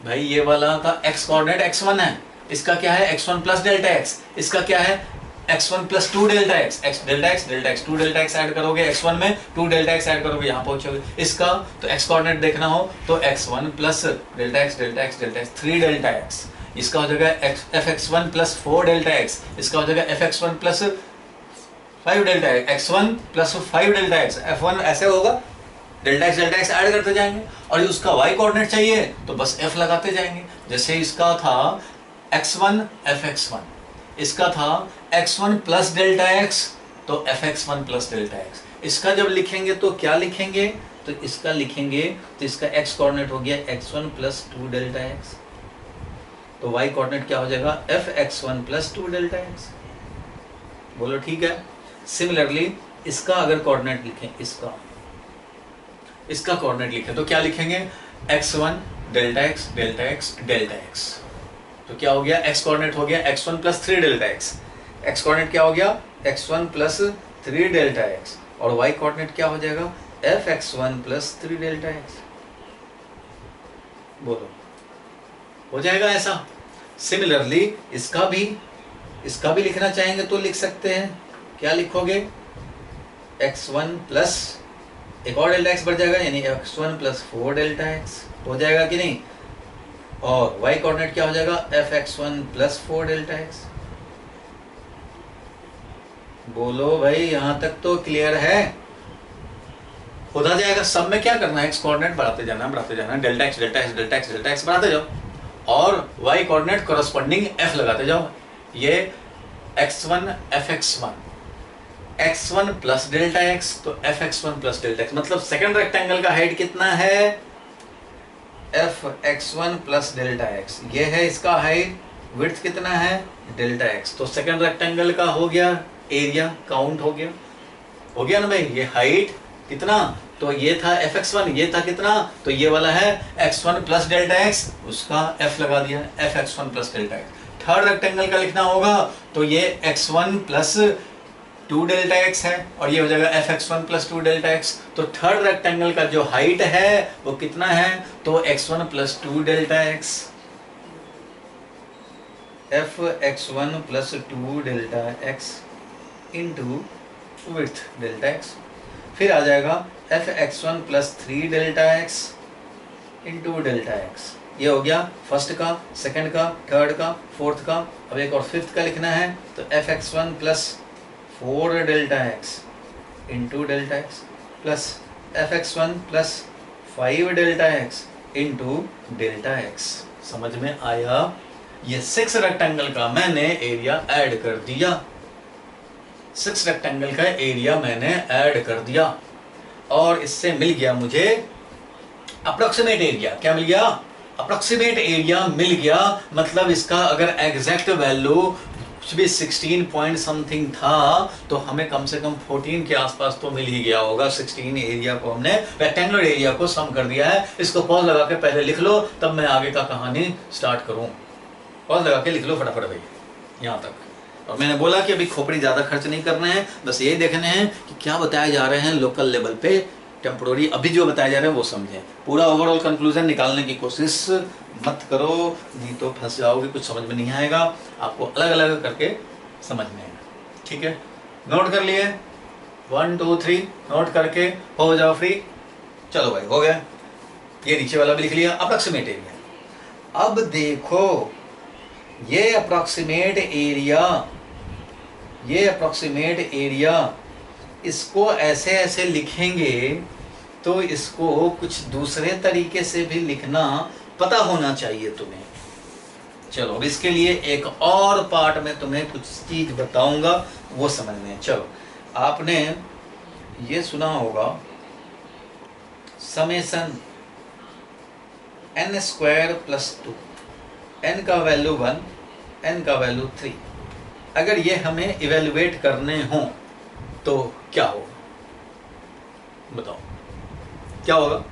भाई, ये वाला का x कोऑर्डिनेट x1 है, इसका क्या है x1 प्लस डेल्टा एक्स, इसका क्या है x1 plus 2 delta x, delta x 2 delta x add करोगे x1 में, 2 डेल्टा एक्स ऐड करोगे यहाँ पहुंचोगे। इसका तो x कोऑर्डिनेट देखना हो तो x1 plus delta x 3 delta x, इसका हो जाएगा fx1 प्लस 4 डेल्टा एक्स, इसका हो जाएगा fx1 plus 5 delta x, x1 plus 5 delta x, f1 ऐसे होगा, डेल्टा एक्स ऐड करते जाएंगे। और उसका y कोऑर्डिनेट चाहिए तो बस f लगाते जाएंगे। जैसे इसका था x1 fx1, इसका था x1 प्लस डेल्टा एक्स तो fx1 प्लस डेल्टा एक्स। इसका जब लिखेंगे तो क्या लिखेंगे, तो इसका लिखेंगे तो इसका x कोऑर्डिनेट हो गया x1 प्लस 2 डेल्टा एक्स, तो y कोऑर्डिनेट क्या हो जाएगा fx1 प्लस 2 डेल्टा एक्स। बोलो ठीक है। सिमिलरली इसका अगर कोऑर्डिनेट लिखें, इसका कोऑर्डिनेट लिखें तो क्या लिखेंगे, x1 delta x delta x delta x, तो क्या हो गया, x कोऑर्डिनेट हो गया x1 plus 3 delta x, x coordinate क्या हो गया x1 प्लस 3 डेल्टा एक्स, और y कोऑर्डिनेट क्या हो जाएगा fx1 प्लस 3 डेल्टा एक्स। बोलो हो जाएगा ऐसा। सिमिलरली इसका भी लिखना चाहेंगे तो लिख सकते हैं, क्या लिखोगे, x1 प्लस एक और डेल्टा एक्स बढ़ जाएगा, यानी x1 प्लस 4 डेल्टा एक्स हो जाएगा कि नहीं, और y कोऑर्डिनेट क्या हो जाएगा fx1 प्लस 4 डेल्टा एक्स। बोलो भाई यहां तक तो क्लियर है, होता जाएगा। सब में क्या करना है, x कोऑर्डिनेट बढ़ाते जाना डेल्टा एक्स बढ़ाते जाओ, और y कोऑर्डिनेट कॉरस्पॉन्डिंग f लगाते जाओ। ये x1 fx1 x1 plus delta x तो fx1 प्लस डेल्टा एक्स, मतलब सेकंड रेक्टेंगल का हाइट कितना है fx1 प्लस डेल्टा एक्स, ये है इसका हाइट, विड्थ कितना है डेल्टा एक्स, तो सेकंड रेक्टेंगल का हो गया एरिया, काउंट हो गया ना भाई। ये हाइट कितना, तो ये था fx1, ये था कितना, तो ये वाला है x1 प्लस डेल्टा एक्स, उसका f लगा दिया fx1 plus delta x. Third rectangle का लिखना होगा तो ये x1 प्लस 2 डेल्टा एक्स है, और ये हो जाएगा fx1 प्लस 2 डेल्टा एक्स। तो थर्ड रेक्टेंगल का जो हाइट है वो कितना है, तो x1 plus 2 delta x, fx1 plus 2 delta x into width delta x, फिर आ जाएगा fx1 plus 3 delta x into delta x. ये हो गया फर्स्ट का, सेकंड का, थर्ड का, फोर्थ का। अब एक और फिफ्थ का लिखना है तो fx1 plus 4 delta x into delta x plus fx1 plus 5 delta x into delta x. समझ में आया? ये 6 रेक्टेंगल का मैंने एरिया ऐड कर दिया, 6 रेक्टेंगल का एरिया मैंने ऐड कर दिया, और इससे मिल गया मुझे अप्रोक्सीमेट एरिया। क्या मिल गया? अप्रोक्सीमेट एरिया मिल गया। मतलब इसका अगर एग्जैक्ट वैल्यू कुछ भी 16 पॉइंट समथिंग था तो हमें कम से कम 14 के आसपास तो मिल ही गया होगा। 16 एरिया को हमने रेक्टेंगुलर एरिया को सम कर दिया है। इसको पॉज लगा के पहले लिख लो, तब मैं आगे का कहानी स्टार्ट करूं। पॉज लगा के लिख लो फटाफट भाई यहाँ तक। और मैंने बोला कि अभी खोपड़ी ज़्यादा खर्च नहीं करना है, बस ये देखने हैं कि क्या बताए जा रहे हैं लोकल लेवल पे, टेम्पोररी अभी जो बताए जा रहे हैं वो समझें। पूरा ओवरऑल कंक्लूजन निकालने की कोशिश मत करो, नहीं तो फंस जाओगे, कुछ समझ में नहीं आएगा। आपको अलग अलग करके समझने है, ठीक है? नोट कर लिए 1 2 3, नोट करके हो जाओ फ्री। चलो भाई हो गया, ये नीचे वाला भी लिख लिया, अप्रोक्सीमेट एरिया। अब देखो ये अप्रोक्सीमेट एरिया, इसको ऐसे ऐसे लिखेंगे तो इसको कुछ दूसरे तरीके से भी लिखना पता होना चाहिए तुम्हें। चलो अब इसके लिए एक और पार्ट में तुम्हें कुछ चीज बताऊंगा, वो समझने हैं। चलो आपने ये सुना होगा समेशन n² + 2, n का वैल्यू 1, n का वैल्यू 3। अगर ये हमें इवेलुएट करने हो तो क्या हो बताओ? क्या होगा?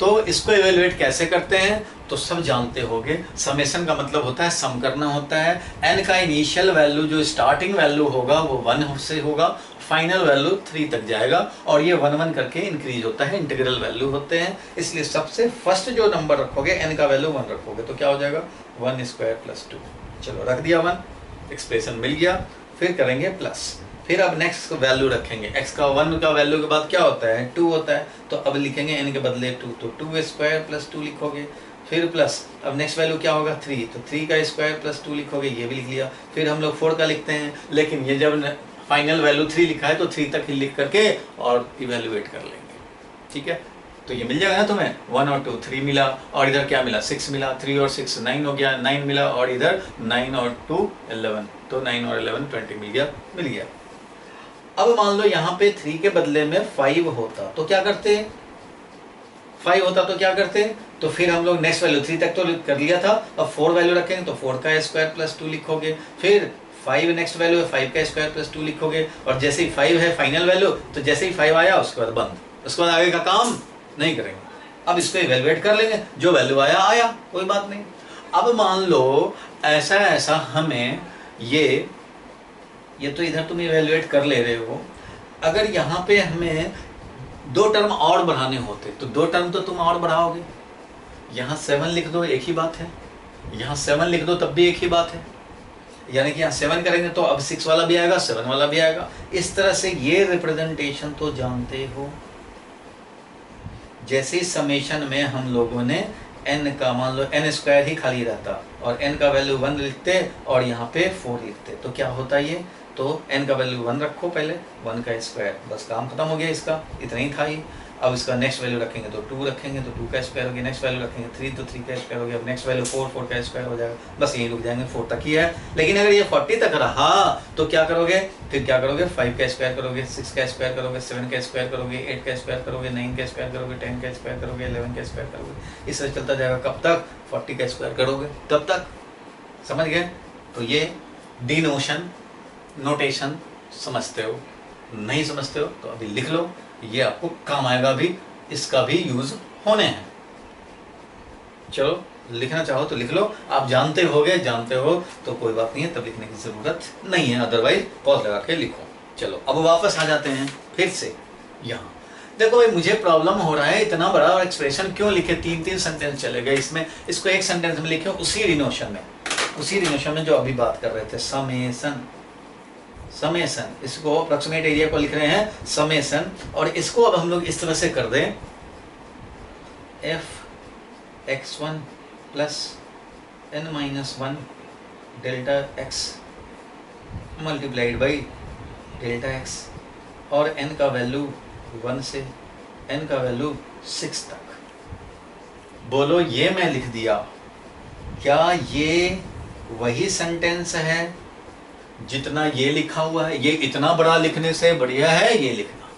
तो इसको इवेलुएट कैसे करते हैं तो सब जानते होंगे। समेशन का मतलब होता है सम करना होता है। n का इनिशियल वैल्यू जो स्टार्टिंग वैल्यू होगा वो 1 से होगा, फाइनल वैल्यू 3 तक जाएगा और ये 1 1 करके इंक्रीज होता है, इंटीग्रल वैल्यू होते हैं। इसलिए सबसे फर्स्ट जो नंबर रखोगे n का वैल्यू 1 रखोगे तो क्या हो जाएगा 1 स्क्वायर प्लस 2। चलो रख दिया 1, एक्सप्रेशन मिल गया। फिर करेंगे प्लस, फिर अब नेक्स्ट वैल्यू रखेंगे। x का 1 का वैल्यू के बाद क्या होता है 2 होता है, तो अब लिखेंगे n के बदले 2, तो 2 स्क्वायर प्लस 2 लिखोगे। फिर प्लस, अब नेक्स्ट वैल्यू क्या होगा 3, तो 3 का स्क्वायर प्लस 2 लिखोगे, ये भी लिख लिया। फिर हम लोग 4 का लिखते हैं, लेकिन ये जब फाइनल वैल्यू 3 लिखा है तो 3 तक ही लिख करके और इवेल्युएट कर लेंगे, ठीक है। तो ये मिल जाएगा ना तुम्हें, 1 और 2 3 मिला, और इधर क्या मिला 6 मिला, 3 और 6 9 हो गया, 9 मिला, और इधर 9 और 2 11, तो 9 और 11 20 मिल गया। अब मान लो यहाँ पे 3 के बदले में 5 होता तो क्या करते, 5 होता तो क्या करते, तो फिर हम लोग नेक्स्ट वैल्यू 3 तक तो कर लिया था, अब 4 वैल्यू रखेंगे तो 4 का स्क्वायर प्लस 2 लिखोगे। फिर 5 नेक्स्ट वैल्यू है, 5 का स्क्वायर प्लस 2 लिखोगे, और जैसे ही 5 है फाइनल वैल्यू, तो जैसे ही 5 आया उसके बाद बंद, उसके बाद आगे का काम नहीं करेंगे। अब इसको इवेलुएट कर लेंगे, जो वैल्यू आया कोई बात नहीं। अब मान लो ऐसा हमें ये तो इधर तुम इवेलुएट कर ले रहे हो, अगर यहाँ पे हमें 2 टर्म और बढ़ाने होते तो 2 टर्म तो तुम और बढ़ाओगे। यहाँ 7 लिख दो, एक ही बात है, यहाँ 7 लिख दो तब भी एक ही बात है, यानी कि यहाँ 7 करेंगे तो अब 6 वाला भी आएगा, 7 वाला भी आएगा। इस तरह से ये रिप्रेजेंटेशन तो जानते हो। जैसे समेशन में हम लोगों ने n का मान लो n स्क्वायर ही खाली रहता और n का वैल्यू 1 लिखते और यहाँ पे 4 लिखते तो क्या होता ये, तो n का वैल्यू 1 रखो पहले, 1 का स्क्वायर, बस काम खत्म हो गया इसका, इतना ही था ये। अब इसका नेक्स्ट वैल्यू रखेंगे तो 2 रखेंगे तो 2 का स्क्वायर हो गया, नेक्स्ट वैल्यू रखेंगे 3 तो 3 का स्क्वायर हो गया, नेक्स्ट वैल्यू 4 का स्क्वायर हो जाएगा, बस यहीं रुक जाएंगे, 4 तक ही है। लेकिन अगर ये 40 तक रहा तो क्या करोगे, फिर क्या करोगे 5 का स्क्वायर करोगे, 6 का स्क्वायर करोगे, 7 का स्क्वायर करोगे, 8 का स्क्वायर करोगे, 9 का स्क्वायर करोगे, 10 का स्क्वायर करोगे, 11 का स्क्वायर करोगे, इस तरह चलता जाएगा। कब तक, 40 का स्क्वायर करोगे तब तक। समझ गए? तो ये नोटेशन समझते हो, नहीं समझते हो तो अभी लिख लो, ये आपको काम आएगा, भी इसका भी यूज होने हैं। चलो लिखना चाहो तो लिख लो, आप जानते हो तो कोई बात नहीं है, तब लिखने की जरूरत नहीं है, अदरवाइज पॉज लगा के लिखो। चलो अब वापस आ जाते हैं फिर से यहाँ। देखो भाई मुझे प्रॉब्लम हो रहा है, इतना बड़ा और एक्सप्रेशन क्यों लिखे, 3 सेंटेंस चले गए इसमें, इसको एक सेंटेंस में लिखे, उसी रिनोशन में जो अभी बात कर रहे थे, समेशन, इसको अप्रोक्सीमेट एरिया को लिख रहे हैं समेशन, और इसको अब हम लोग इस तरह से कर दें, f(x1) plus n-1 delta x multiplied by delta x, और n का वैल्यू 1 से n का वैल्यू 6 तक। बोलो ये मैं लिख दिया, क्या ये वही सेंटेंस है जितना ये लिखा हुआ है? ये इतना बड़ा लिखने से बढ़िया है ये लिखना,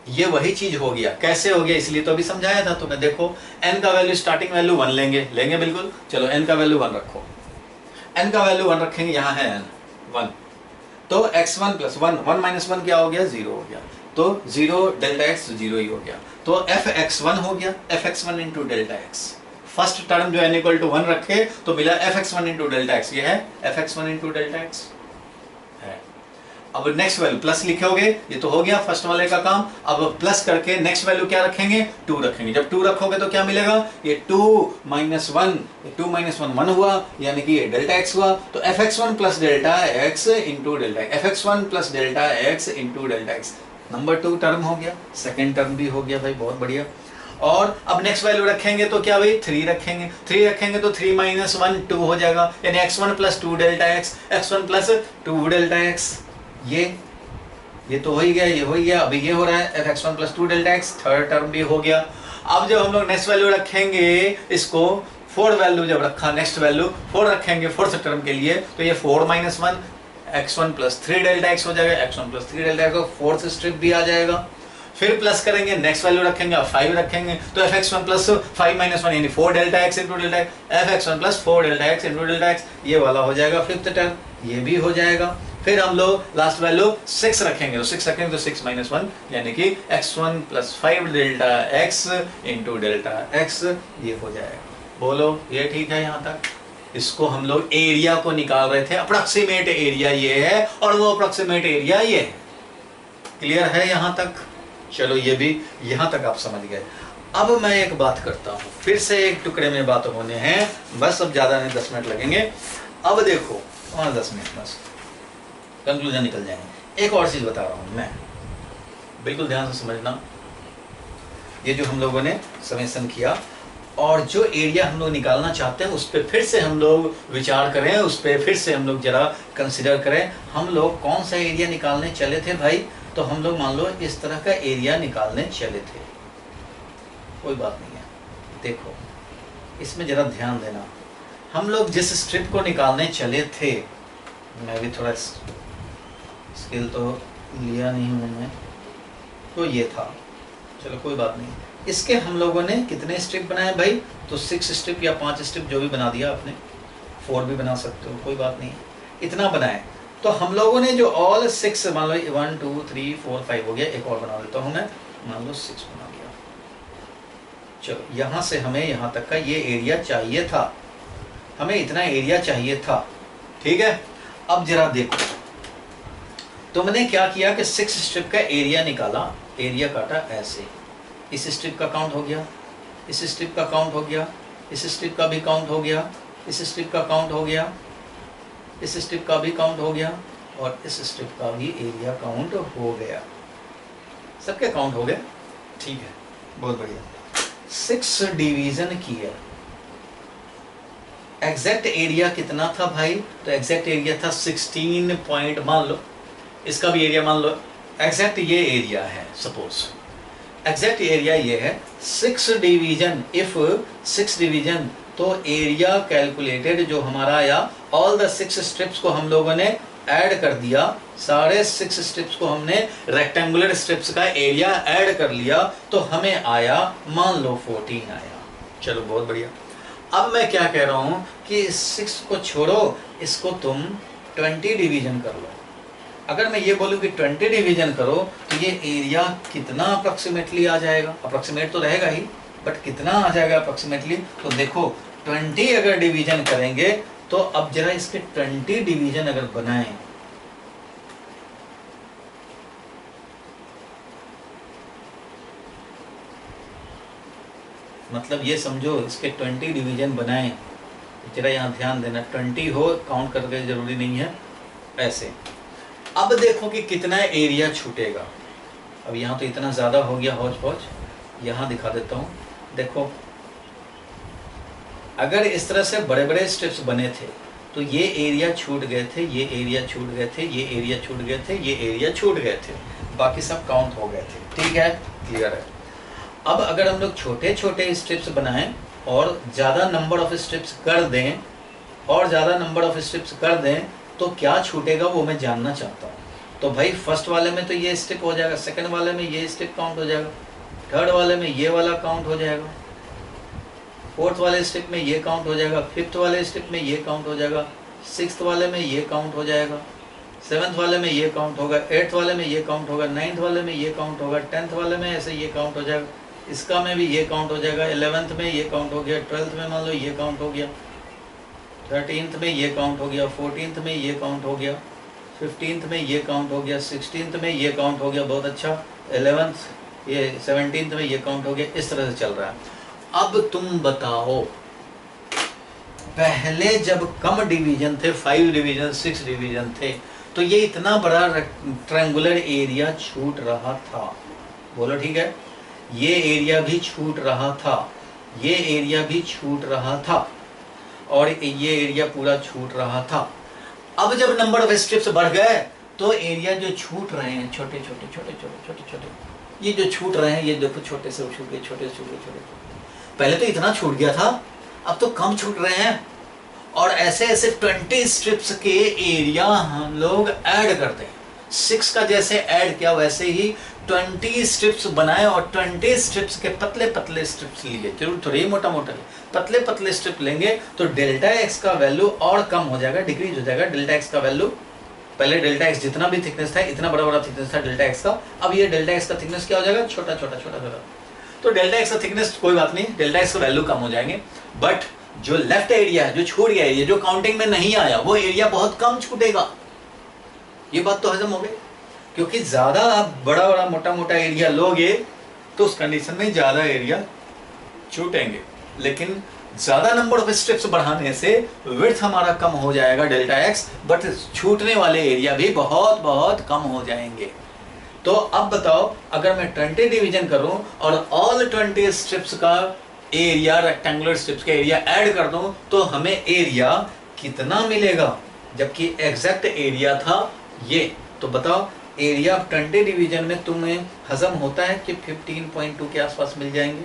ये वही चीज हो गया। कैसे हो गया, इसलिए तो अभी समझाया था तुम्हें। देखो n का वैल्यू स्टार्टिंग वैल्यू 1 लेंगे बिल्कुल। चलो n का वैल्यू 1 रखो, n का वैल्यू 1 रखेंगे, यहाँ है n 1, तो x1 प्लस 1 माइनस 1 क्या हो गया, 0 हो गया, तो 0 डेल्टा x 0 ही हो गया, तो fx1 हो गया, fx1 into delta x। First term जो n इक्वल टू 1 रखे तो मिला fx1 इंटू डेल्टा x, ये है fx1 इंटू डेल्टा x है। अब नेक्स्ट वैल्यू प्लस लिखोगे, ये तो हो गया फर्स्ट वाले का काम। अब प्लस करके नेक्स्ट वैल्यू क्या रखेंगे, 2 रखेंगे। जब 2 रखोगे तो क्या मिलेगा, ये 2 माइनस 1 1 हुआ, यानी कि ये डेल्टा x हुआ, तो fx1 plus delta x into delta fx1 plus delta x into delta x, number 2 term हो गया, सेकेंड टर्म भी हो गया भाई, बहुत बढ़िया। और अब नेक्स्ट वैल्यू रखेंगे तो क्या भाई 3 रखेंगे तो 3 माइनस 1 2 हो जाएगा, यानी x1 plus 2 delta x, x1 plus 2 delta x। ये तो हो ही गया, ये हो ही गया। अभी ये हो रहा है fx1 plus 2 delta x, third term भी हो गया। अब जब हम लोग नेक्स्ट वैल्यू रखेंगे, इसको फोर्थ वैल्यू जब रखा, नेक्स्ट वैल्यू 4 रखेंगे फोर्थ टर्म के लिए, तो ये 4 minus 1 x1 plus 3 delta x हो जाएगा, x1 plus 3 delta x, fourth strip भी आ जाएगा। फिर प्लस करेंगे, नेक्स्ट वैल्यू रखेंगे, अब 5 रखेंगे, तो fx1 प्लस 5 माइनस 1 यानी 4 delta x into delta x, fx1 plus 4 delta x into delta x, ये वाला हो जाएगा फिफ्थ टर्म, ये भी हो जाएगा। फिर हम लोग लास्ट वैल्यू 6 रखेंगे, तो 6 रखेंगे तो 6 - 1 यानी कि x1 + 5 delta x into delta x ये हो जाएगा। बोलो ये ठीक है यहाँ तक? इसको हम लोग एरिया को निकाल रहे थे, अप्रोक्सीमेट एरिया ये है और वो अप्रोक्सीमेट एरिया ये है। क्लियर है यहाँ तक? चलो ये भी यहाँ तक आप समझ गए। अब मैं एक बात करता हूँ, फिर से एक टुकड़े में बात होने हैं, बस अब ज़्यादा नहीं, 10 मिनट लगेंगे। अब देखो 10 मिनट बस, कंक्लूजन निकल जाएंगे। एक और चीज़ बता रहा हूँ मैं, बिल्कुल ध्यान से समझना। ये जो हम लोगों ने समेशन किया और जो एरिया हम लोग निकालना चाहते हैं उस पर फिर से हम लोग विचार करें, उस पर फिर से हम लोग जरा कंसिडर करें। हम लोग कौन सा एरिया निकालने चले थे भाई? तो हम लोग मान लो इस तरह का एरिया निकालने चले थे, कोई बात नहीं है। देखो इसमें जरा ध्यान देना, हम लोग जिस स्ट्रिप को निकालने चले थे, मैं भी थोड़ा स्किल तो लिया नहीं हूँ मैं, तो ये था, चलो कोई बात नहीं। इसके हम लोगों ने कितने स्ट्रिप बनाए भाई? तो 6 स्ट्रिप या 5 स्ट्रिप जो भी बना दिया आपने, 4 भी बना सकते हो, कोई बात नहीं, इतना बनाए। तो हम लोगों ने जो ऑल 6 मान लो 1 2 3 4 5 हो गया, एक और बना देता हूँ मैं, मान लो 6 बना दिया। चलो यहाँ से हमें यहाँ तक का ये एरिया चाहिए था, हमें इतना एरिया चाहिए था, ठीक है। अब जरा देखो तुमने क्या किया कि 6 स्ट्रिप का एरिया निकाला, एरिया काटा ऐसे, इस स्ट्रिप का काउंट हो गया, इस स्ट्रिप का काउंट हो गया, इस स्ट्रिप का भी काउंट हो गया, इस स्ट्रिप का काउंट हो गया, इस स्ट्रिप का भी काउंट हो गया और इस स्ट्रिप का भी एरिया काउंट हो गया, सबके काउंट हो गए, ठीक है, बहुत बढ़िया। 6 डिवीजन किया, एग्जैक्ट एरिया कितना था भाई? तो एग्जैक्ट एरिया था 16 पॉइंट, मान लो इसका भी एरिया मान लो, एग्जैक्ट ये एरिया है, सपोज एग्जैक्ट एरिया ये है 6 डिवीजन, इफ 6 डिवीजन, तो एरिया कैलकुलेटेड जो हमारा आया, ऑल द 6 स्ट्रिप्स को हम लोगों ने ऐड कर दिया, सारे 6 स्ट्रिप्स को हमने रेक्टेंगुलर स्ट्रिप्स का एरिया ऐड कर लिया, तो हमें आया मान लो 14 आया। चलो बहुत बढ़िया। अब मैं क्या कह रहा हूँ कि 6 को छोड़ो, इसको तुम 20 डिवीजन कर लो। अगर मैं ये बोलूँ कि 20 डिवीजन करो तो ये एरिया कितना अप्रॉक्सीमेटली आ जाएगा? अप्रॉक्सीमेट तो रहेगा ही, बट कितना आ जाएगा अप्रॉक्सीमेटली? तो देखो 20 अगर डिवीजन करेंगे तो अब जरा इसके 20 डिवीजन अगर बनाएं, मतलब ये समझो इसके 20 डिवीजन बनाएं, जरा यहाँ ध्यान देना, 20 हो काउंट करके जरूरी नहीं है, ऐसे। अब देखो कि कितना एरिया छूटेगा। अब यहाँ तो इतना ज़्यादा हो गया हौच पौच, यहाँ दिखा देता हूँ। देखो अगर इस तरह से बड़े बड़े स्ट्रिप्स बने थे तो ये एरिया छूट गए थे, ये एरिया छूट गए थे, ये एरिया छूट गए थे, ये एरिया छूट गए थे, बाकी सब काउंट हो गए थे, ठीक है, क्लियर है। अब अगर हम लोग छोटे छोटे स्ट्रिप्स बनाएं और ज़्यादा नंबर ऑफ स्ट्रिप्स कर दें, और ज़्यादा नंबर ऑफ स्ट्रिप्स कर दें, तो क्या छूटेगा वो मैं जानना चाहता हूँ। तो भाई फर्स्ट वाले में तो ये स्ट्रिप हो जाएगा, सेकंड वाले में ये स्ट्रिप काउंट हो जाएगा, थर्ड वाले में ये वाला काउंट हो जाएगा, फोर्थ वाले स्ट्रिप में ये काउंट हो जाएगा, फिफ्थ वाले स्ट्रिप में ये काउंट हो जाएगा, सिक्स्थ वाले में ये काउंट हो जाएगा, सेवन्थ वाले में ये काउंट होगा, एट्थ वाले में ये काउंट होगा, नाइन्थ वाले में ये काउंट होगा, 10th वाले में ऐसे ये काउंट हो जाएगा, इसका में भी ये काउंट हो जाएगा, 11th में ये काउंट हो गया, 12th में मान लो ये काउंट हो गया, 13th में ये काउंट हो गया, 14th में ये काउंट हो गया, 15th में ये काउंट हो गया, 16th में ये काउंट हो गया, बहुत अच्छा, 11th ये 17th में ये काउंट हो गया, इस तरह से चल रहा है। अब तुम बताओ, पहले जब कम डिवीजन थे, 5 डिवीजन 6 डिवीजन थे, तो ये इतना बड़ा ट्रायंगुलर एरिया छूट रहा था, बोलो ठीक है, ये एरिया भी छूट रहा था, ये एरिया भी छूट रहा था, और ये एरिया पूरा छूट रहा था। अब जब नंबर ऑफ स्ट्रिप्स बढ़ गए तो एरिया जो छूट रहे हैं, छोटे छोटे छोटे छोटे छोटे छोटे, ये जो छूट रहे हैं, ये देखो छोटे से छूट गए, छोटे से छूट गए, छोटे। पहले तो इतना छूट गया था, अब तो कम छूट रहे हैं, और ऐसे ऐसे 20 स्ट्रिप्स के एरिया हम लोग ऐड करते हैं। 6 का जैसे ऐड किया वैसे ही 20 स्ट्रिप्स बनाए, और 20 स्ट्रिप्स के पतले पतले स्ट्रिप्स लिए, जरूर थोड़े मोटा मोटा पतले पतले स्ट्रिप लेंगे तो डेल्टा एक्स का वैल्यू और कम हो जाएगा, डिक्रीज हो जाएगा, डेल्टा एक्स का वैल्यू पहले डेल्टा एक्स जितना भी थिकनेस था, इतना बड़ा बड़ा थिकनेस था डेल्टा एक्स का, अब ये डेल्टा एक्स का थिकनेस क्या हो जाएगा, छोटा छोटा छोटा छोटा। तो डेल्टा एक्स का थिकनेस कोई बात नहीं, डेल्टा एक्स का वैल्यू कम हो जाएंगे, बट जो लेफ्ट एरिया है, जो छूट गया एरिया, जो काउंटिंग में नहीं आया, वो एरिया बहुत कम छूटेगा। ये बात तो हजम हो गई, क्योंकि ज्यादा आप बड़ा बड़ा मोटा मोटा एरिया लोगे तो उस कंडीशन में ज्यादा एरिया छूटेंगे, लेकिन ज्यादा नंबर ऑफ स्ट्रिप्स बढ़ाने से विड्थ हमारा कम हो जाएगा डेल्टा एक्स, बट छूटने वाले एरिया भी बहुत बहुत कम हो जाएंगे। तो अब बताओ, अगर मैं 20 डिवीजन करूं और ऑल 20 स्ट्रिप्स का एरिया, रेक्टेंगुलर स्ट्रिप्स का एरिया ऐड कर दूं, तो हमें एरिया कितना मिलेगा, जबकि एग्जैक्ट एरिया था ये। तो बताओ, एरिया 20 डिवीजन में तुम्हें हजम होता है कि 15.2 के आसपास मिल जाएंगे,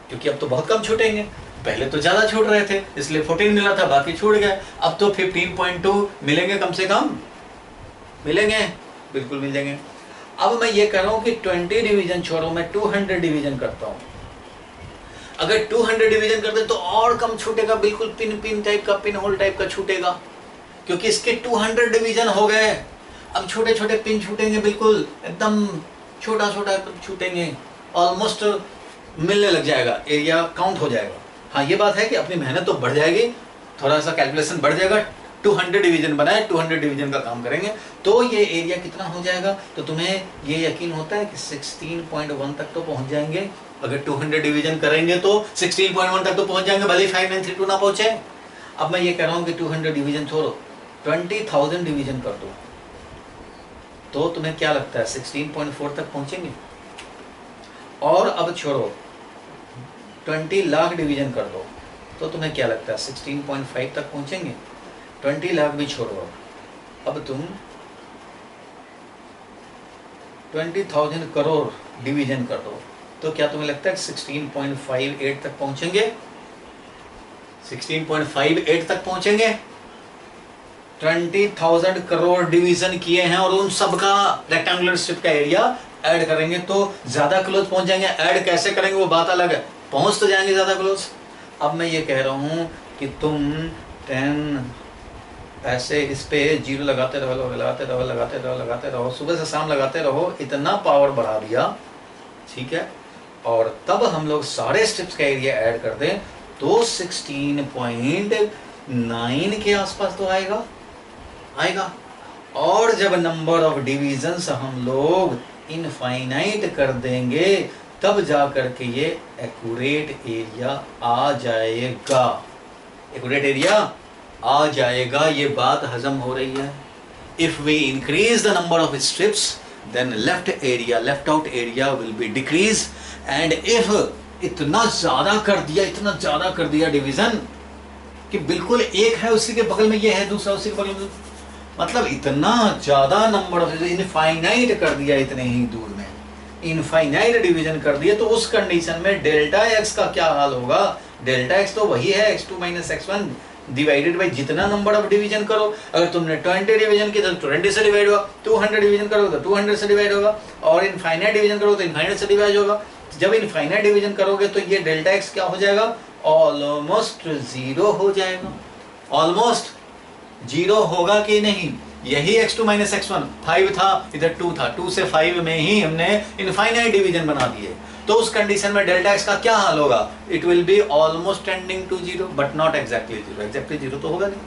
क्योंकि अब तो बहुत कम छूटेंगे। पहले तो ज्यादा छूट रहे थे, इसलिए 14 मिला था, बाकी छूट गए। अब तो 15.2 मिलेंगे, कम से कम मिलेंगे, बिल्कुल मिल जाएंगे। अब मैं ये कर रहा हूं कि 20 डिवीजन छोड़ो, मैं 200 डिवीजन करता हूं। अगर 200 डिवीजन करते तो और कम छूटेगा, बिल्कुल पिन पिन टाइप का, पिन होल टाइप का छूटेगा, क्योंकि इसके 200 डिवीजन हो गए। अब छोटे छोटे पिन छूटेंगे, बिल्कुल एकदम छोटा छोटा छूटेंगे, ऑलमोस्ट मिलने लग जाएगा, एरिया काउंट हो जाएगा। हाँ, ये बात है कि अपनी मेहनत तो बढ़ जाएगी, थोड़ा सा कैलकुलेशन बढ़ जाएगा। 200 डिवीजन बनाए, 200 डिवीजन का काम करेंगे तो ये एरिया कितना हो जाएगा। तो तुम्हें ये यकीन होता है कि 16.1 तक तो पहुंच जाएंगे। अगर 200 डिवीजन करेंगे तो 16.1 तक तो पहुंच जाएंगे, भले 5932 ना पहुंचे। अब मैं ये कह रहा हूँ कि 200 डिवीजन छोड़ो, 20,000 डिवीजन कर दो, तो तुम्हें क्या लगता है 16.4 तक पहुंचेंगे। और अब छोड़ो, 20 लाख डिवीजन कर दो, तो तुम्हें क्या लगता है 16.5 तक पहुंचेंगे। 20 लाख भी छोड़ो, अब तुम 20,000 करोड़ डिवीजन कर दो, तो क्या तुम्हें लगता है 16.58 तक पहुंचेंगे। 16.58 तक पहुंचेंगे। 20,000 करोड़ डिवीजन किए हैं और उन सबका रेक्टेंगुलर स्ट्रिप का एरिया ऐड करेंगे तो ज्यादा क्लोज पहुंच जाएंगे। ऐड कैसे करेंगे वो बात अलग है, पहुंच तो जाएंगे ज्यादा क्लोज। अब मैं ये कह रहा हूं कि तुम 10 ऐसे इस पे 0 लगाते रहो, लगाते रहो, लगाते रहो, लगाते रहो, सुबह से शाम लगाते रहो, इतना पावर बढ़ा दिया, ठीक है। और तब हम लोग सारे स्ट्रिप्स का एरिया ऐड कर दें तो 16.9 के आसपास तो आएगा। और जब नंबर ऑफ डिविजन्स हम लोग इनफाइनाइट कर देंगे तब जा करके ये एक्यूरेट एरिया आ जाएगा। एक्यूरेट एरिया आ जाएगा, ये बात हजम हो रही है। If we increase the number of strips then left out area will be decrease. And if इतना ज्यादा कर दिया डिवीजन कि बिल्कुल एक है उसी के बगल में ये है, दूसरा उसी के बगल में, मतलब इतना ज्यादा नंबर ऑफ इनफाइनाइट कर दिया, इतने ही दूर में इनफाइनाइट डिवीजन कर दिया, तो उस कंडीशन में डेल्टा एक्स का क्या हाल होगा। डेल्टा एक्स तो वही है x2 - x1 डिवाइडेड बाई जितना नंबर ऑफ डिवीजन करो। अगर तुमने 20 डिवीजन की तो 20 से डिवाइड होगा, 200 डिवीजन करोगे तो 200 से डिवाइड होगा, और इनफाइनाइट डिवीजन करोगे तो इनफाइनाइट से डिवाइड होगा। जब इनफाइनाइट डिवीजन करोगे तो ये डेल्टा एक्स क्या हो जाएगा, ऑलमोस्ट जीरो हो जाएगा। ऑलमोस्ट जीरो होगा कि नहीं, यही x2 - x1 5 था, इधर 2 था, 2 से 5 में ही हमने इनफाइनाइट डिवीजन बना दिए। तो उस कंडीशन में डेल्टा एक्स का क्या हाल होगा, it will be almost tending to zero but not exactly zero. Exactly zero तो होगा नहीं।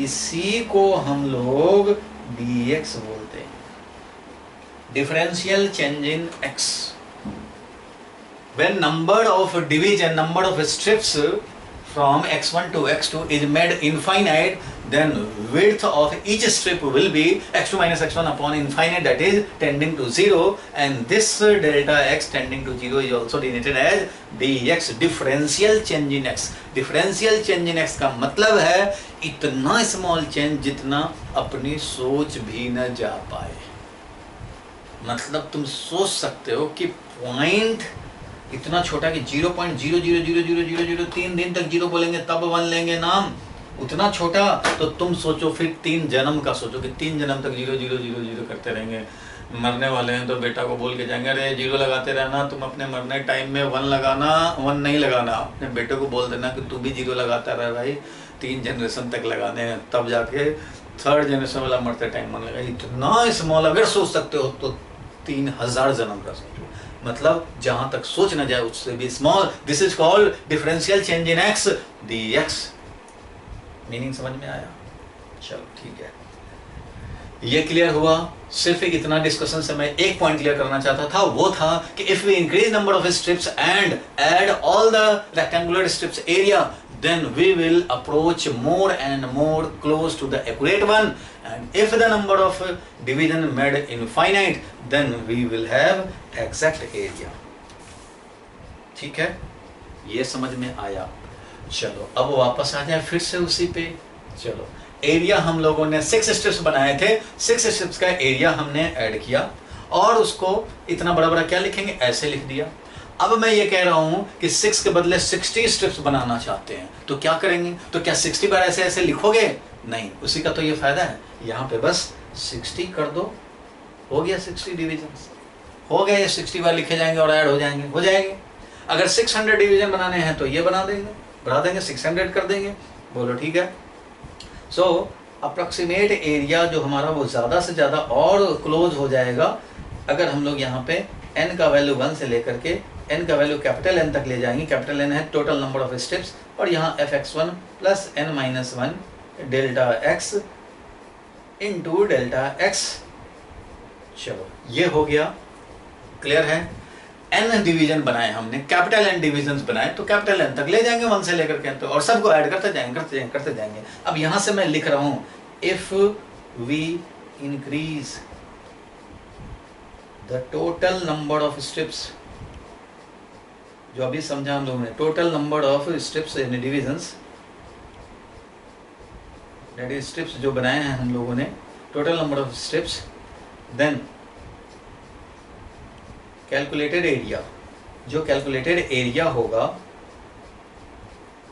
इसी को हम लोग dx बोलते हैं, differential change in x। when number of division, number of strips from x1 to x2 is made infinite, then width of each strip will be x2 - x1 upon infinite, that is tending to 0, and this delta x tending to 0 is also denoted as dx, differential change in x। differential change in x का मतलब है इतना small change जितना अपनी सोच भी न जा पाए। मतलब तुम सोच सकते हो कि पॉइंट इतना छोटा कि 0.000000 3 दिन तक जीरो बोलेंगे तब 1 लेंगे नाम, उतना छोटा। तो तुम सोचो फिर 3 जन्म का सोचो कि 3 जन्म तक 0 करते रहेंगे। मरने वाले हैं तो बेटा को बोल के जाएंगे, अरे 0 लगाते रहना, तुम अपने मरने टाइम में 1 लगाना, 1 नहीं लगाना। अपने बेटे को बोल देना कि तू भी 0 लगाता रहे भाई, 3 जनरेशन तक लगाने हैं, तब जाके थर्ड जनरेशन वाला मरते टाइम मन लगा इतना स्मॉल, अगर सोच सकते हो तो 3000 जन्म का सोचो, मतलब जहां तक सोच ना जाए उससे भी small. This is called differential change in x D x. Meaning समझ में आया? चलो ठीक है, ये क्लियर हुआ। सिर्फ इतना डिस्कशन से मैं एक पॉइंट क्लियर करना चाहता था, वो था कि if we increase number of strips and add all the rectangular strips area, then we will approach more and more close to the accurate one, and if the number of division made infinite, then we will have exact area। ठीक है, ये समझ में आया। चलो अब वापस आ जाए फिर से उसी पे। चलो एरिया हम लोगों ने 6 स्ट्रिप्स बनाए थे, 6 स्ट्रिप्स का एरिया हमने ऐड किया और उसको इतना बड़ा बड़ा क्या लिखेंगे, ऐसे लिख दिया। अब मैं ये कह रहा हूं कि 6 के बदले 60 स्ट्रिप्स बनाना चाहते हैं, तो क्या करेंगे? तो क्या 60 बार ऐसे ऐसे लिखोगे? नहीं, उसी का तो ये फायदा है, यहाँ पे बस 60 कर दो, हो गया 60 डिविजन, हो गए, 60 बार लिखे जाएंगे और ऐड हो जाएंगे, हो जाएंगे। अगर 600 डिवीजन बनाने हैं तो ये बना देंगे, बढ़ा देंगे, 600 कर देंगे। बोलो ठीक है। सो अप्रोक्सीमेट एरिया जो हमारा वो ज़्यादा से ज़्यादा और क्लोज हो जाएगा अगर हम लोग यहाँ पे n का वैल्यू 1 से लेकर के n का वैल्यू कैपिटल N तक ले जाएंगे। कैपिटल N है टोटल नंबर ऑफ स्टेप्स, और यहाँ fx1 plus n-1 delta x into delta x। चलो ये हो गया, क्लियर है। n डिवीजन बनाए हमने, कैपिटल N डिवीजन बनाए, तो कैपिटल N तक ले जाएंगे 1 से लेकर के, तो और सबको ऐड करते जाएंगे करते जाएंगे। अब यहाँ से मैं लिख रहा हूँ if we increase the total number of strips, जो अभी समझा हम लोगों ने, total number of strips in divisions, that is strips जो बनाए हैं हम लोगों ने, total number of strips, then calculated area, जो कैलकुलेटेड एरिया होगा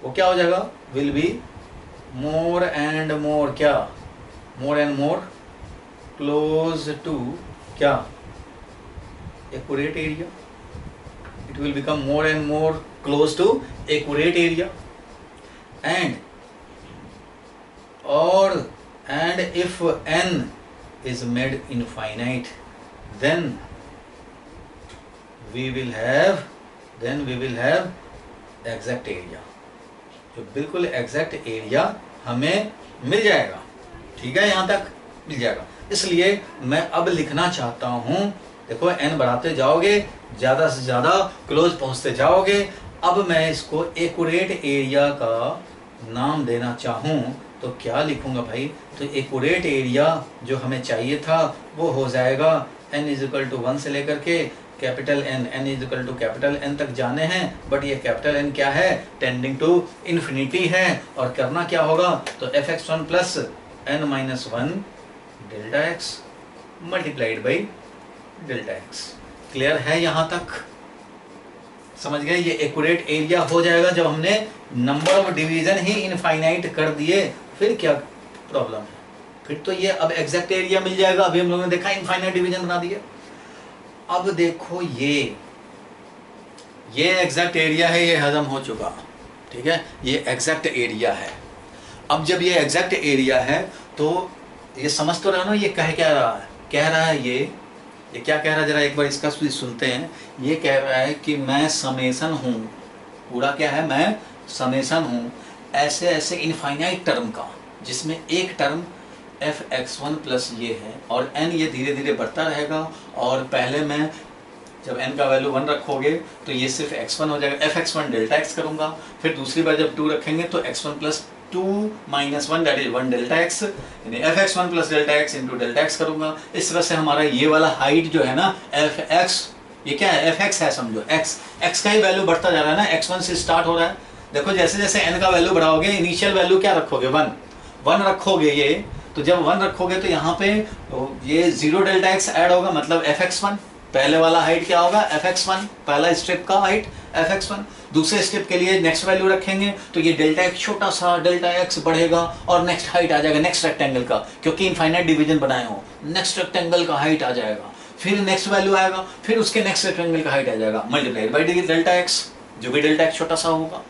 वो क्या हो जाएगा, will be more and more, क्या, more and more close to क्या, accurate area। it will become more and more close to accurate area, and if n is made infinite, then we will have exact area, जो बिल्कुल exact area हमें मिल जाएगा। ठीक है, यहाँ तक मिल जाएगा। इसलिए मैं अब लिखना चाहता हूँ, देखो n बढ़ाते जाओगे, ज़्यादा से ज़्यादा क्लोज पहुँचते जाओगे। अब मैं इसको एक्यूरेट एरिया का नाम देना चाहूँ तो क्या लिखूँगा भाई? तो एक्यूरेट एरिया जो हमें चाहिए था वो हो जाएगा n = 1 से लेकर के कैपिटल n = कैपिटल N तक जाने हैं, बट ये कैपिटल N क्या है, टेंडिंग टू इन्फिनिटी है। और करना क्या होगा, तो fx1 plus n-1 delta x multiplied by delta x। Clear है यहाँ तक? समझ गए? ये एक्यूरेट एरिया हो जाएगा जब हमने number of division he infinite कर दिए। फिर क्या प्रॉब्लम है? फिर तो ये अब एग्जैक्ट एरिया मिल जाएगा। अभी हम लोगों ने देखा इनफाइनाइट डिवीजन बना दिया। अब देखो ये एग्जैक्ट एरिया है, ये हजम हो चुका। ठीक है, ये एग्जैक्ट एरिया है। अब जब ये एग्जैक्ट एरिया है तो ये समझ तो रहा ना, ये कह क्या रहा है? कह रहा है ये क्या कह रहा है, जरा एक बार इसका सुनते हैं। ये कह रहा है कि मैं समेसन हूँ, पूरा क्या है, मैं समेसन हूँ ऐसे ऐसे इनफाइनाइट टर्म का, जिसमें एक टर्म fx1 प्लस ये है और n ये धीरे धीरे बढ़ता रहेगा। और पहले मैं जब n का वैल्यू 1 रखोगे तो ये सिर्फ x1 हो जाएगा, fx1 डेल्टा x करूँगा। फिर दूसरी बार जब 2 रखेंगे तो x1 plus 2 minus 1 that is 1 delta x, यानी fx1 plus delta x into delta x करूँगा। इस तरह से हमारा ये वाला हाइट जो है ना fx, ये क्या है, fx है समझो, x का ही वैल्यू बढ़ता जा रहा है ना, x1 से स्टार्ट हो रहा है। देखो जैसे जैसे n का वैल्यू बढ़ाओगे, इनिशियल वैल्यू क्या रखोगे, 1 रखोगे ये, तो जब 1 रखोगे तो यहाँ पे ये 0 डेल्टा x ऐड होगा, मतलब fx1। पहले वाला हाइट क्या होगा, fx1, पहला स्टेप का हाइट fx1। दूसरे स्टेप के लिए नेक्स्ट वैल्यू रखेंगे तो ये डेल्टा x छोटा सा डेल्टा x बढ़ेगा और नेक्स्ट हाइट आ जाएगा नेक्स्ट रेक्टेंगल का, क्योंकि इनफाइनाइट डिवीजन बनाए हो, नेक्स्ट रेक्टेंगल का हाइट आ जाएगा। फिर नेक्स्ट वैल्यू आएगा, फिर उसके नेक्स्ट रेक्टेंगल का हाइट आ जाएगा, मल्टीप्लाइड बाई डेल्टा x, जो भी डेल्टा x छोटा सा होगा।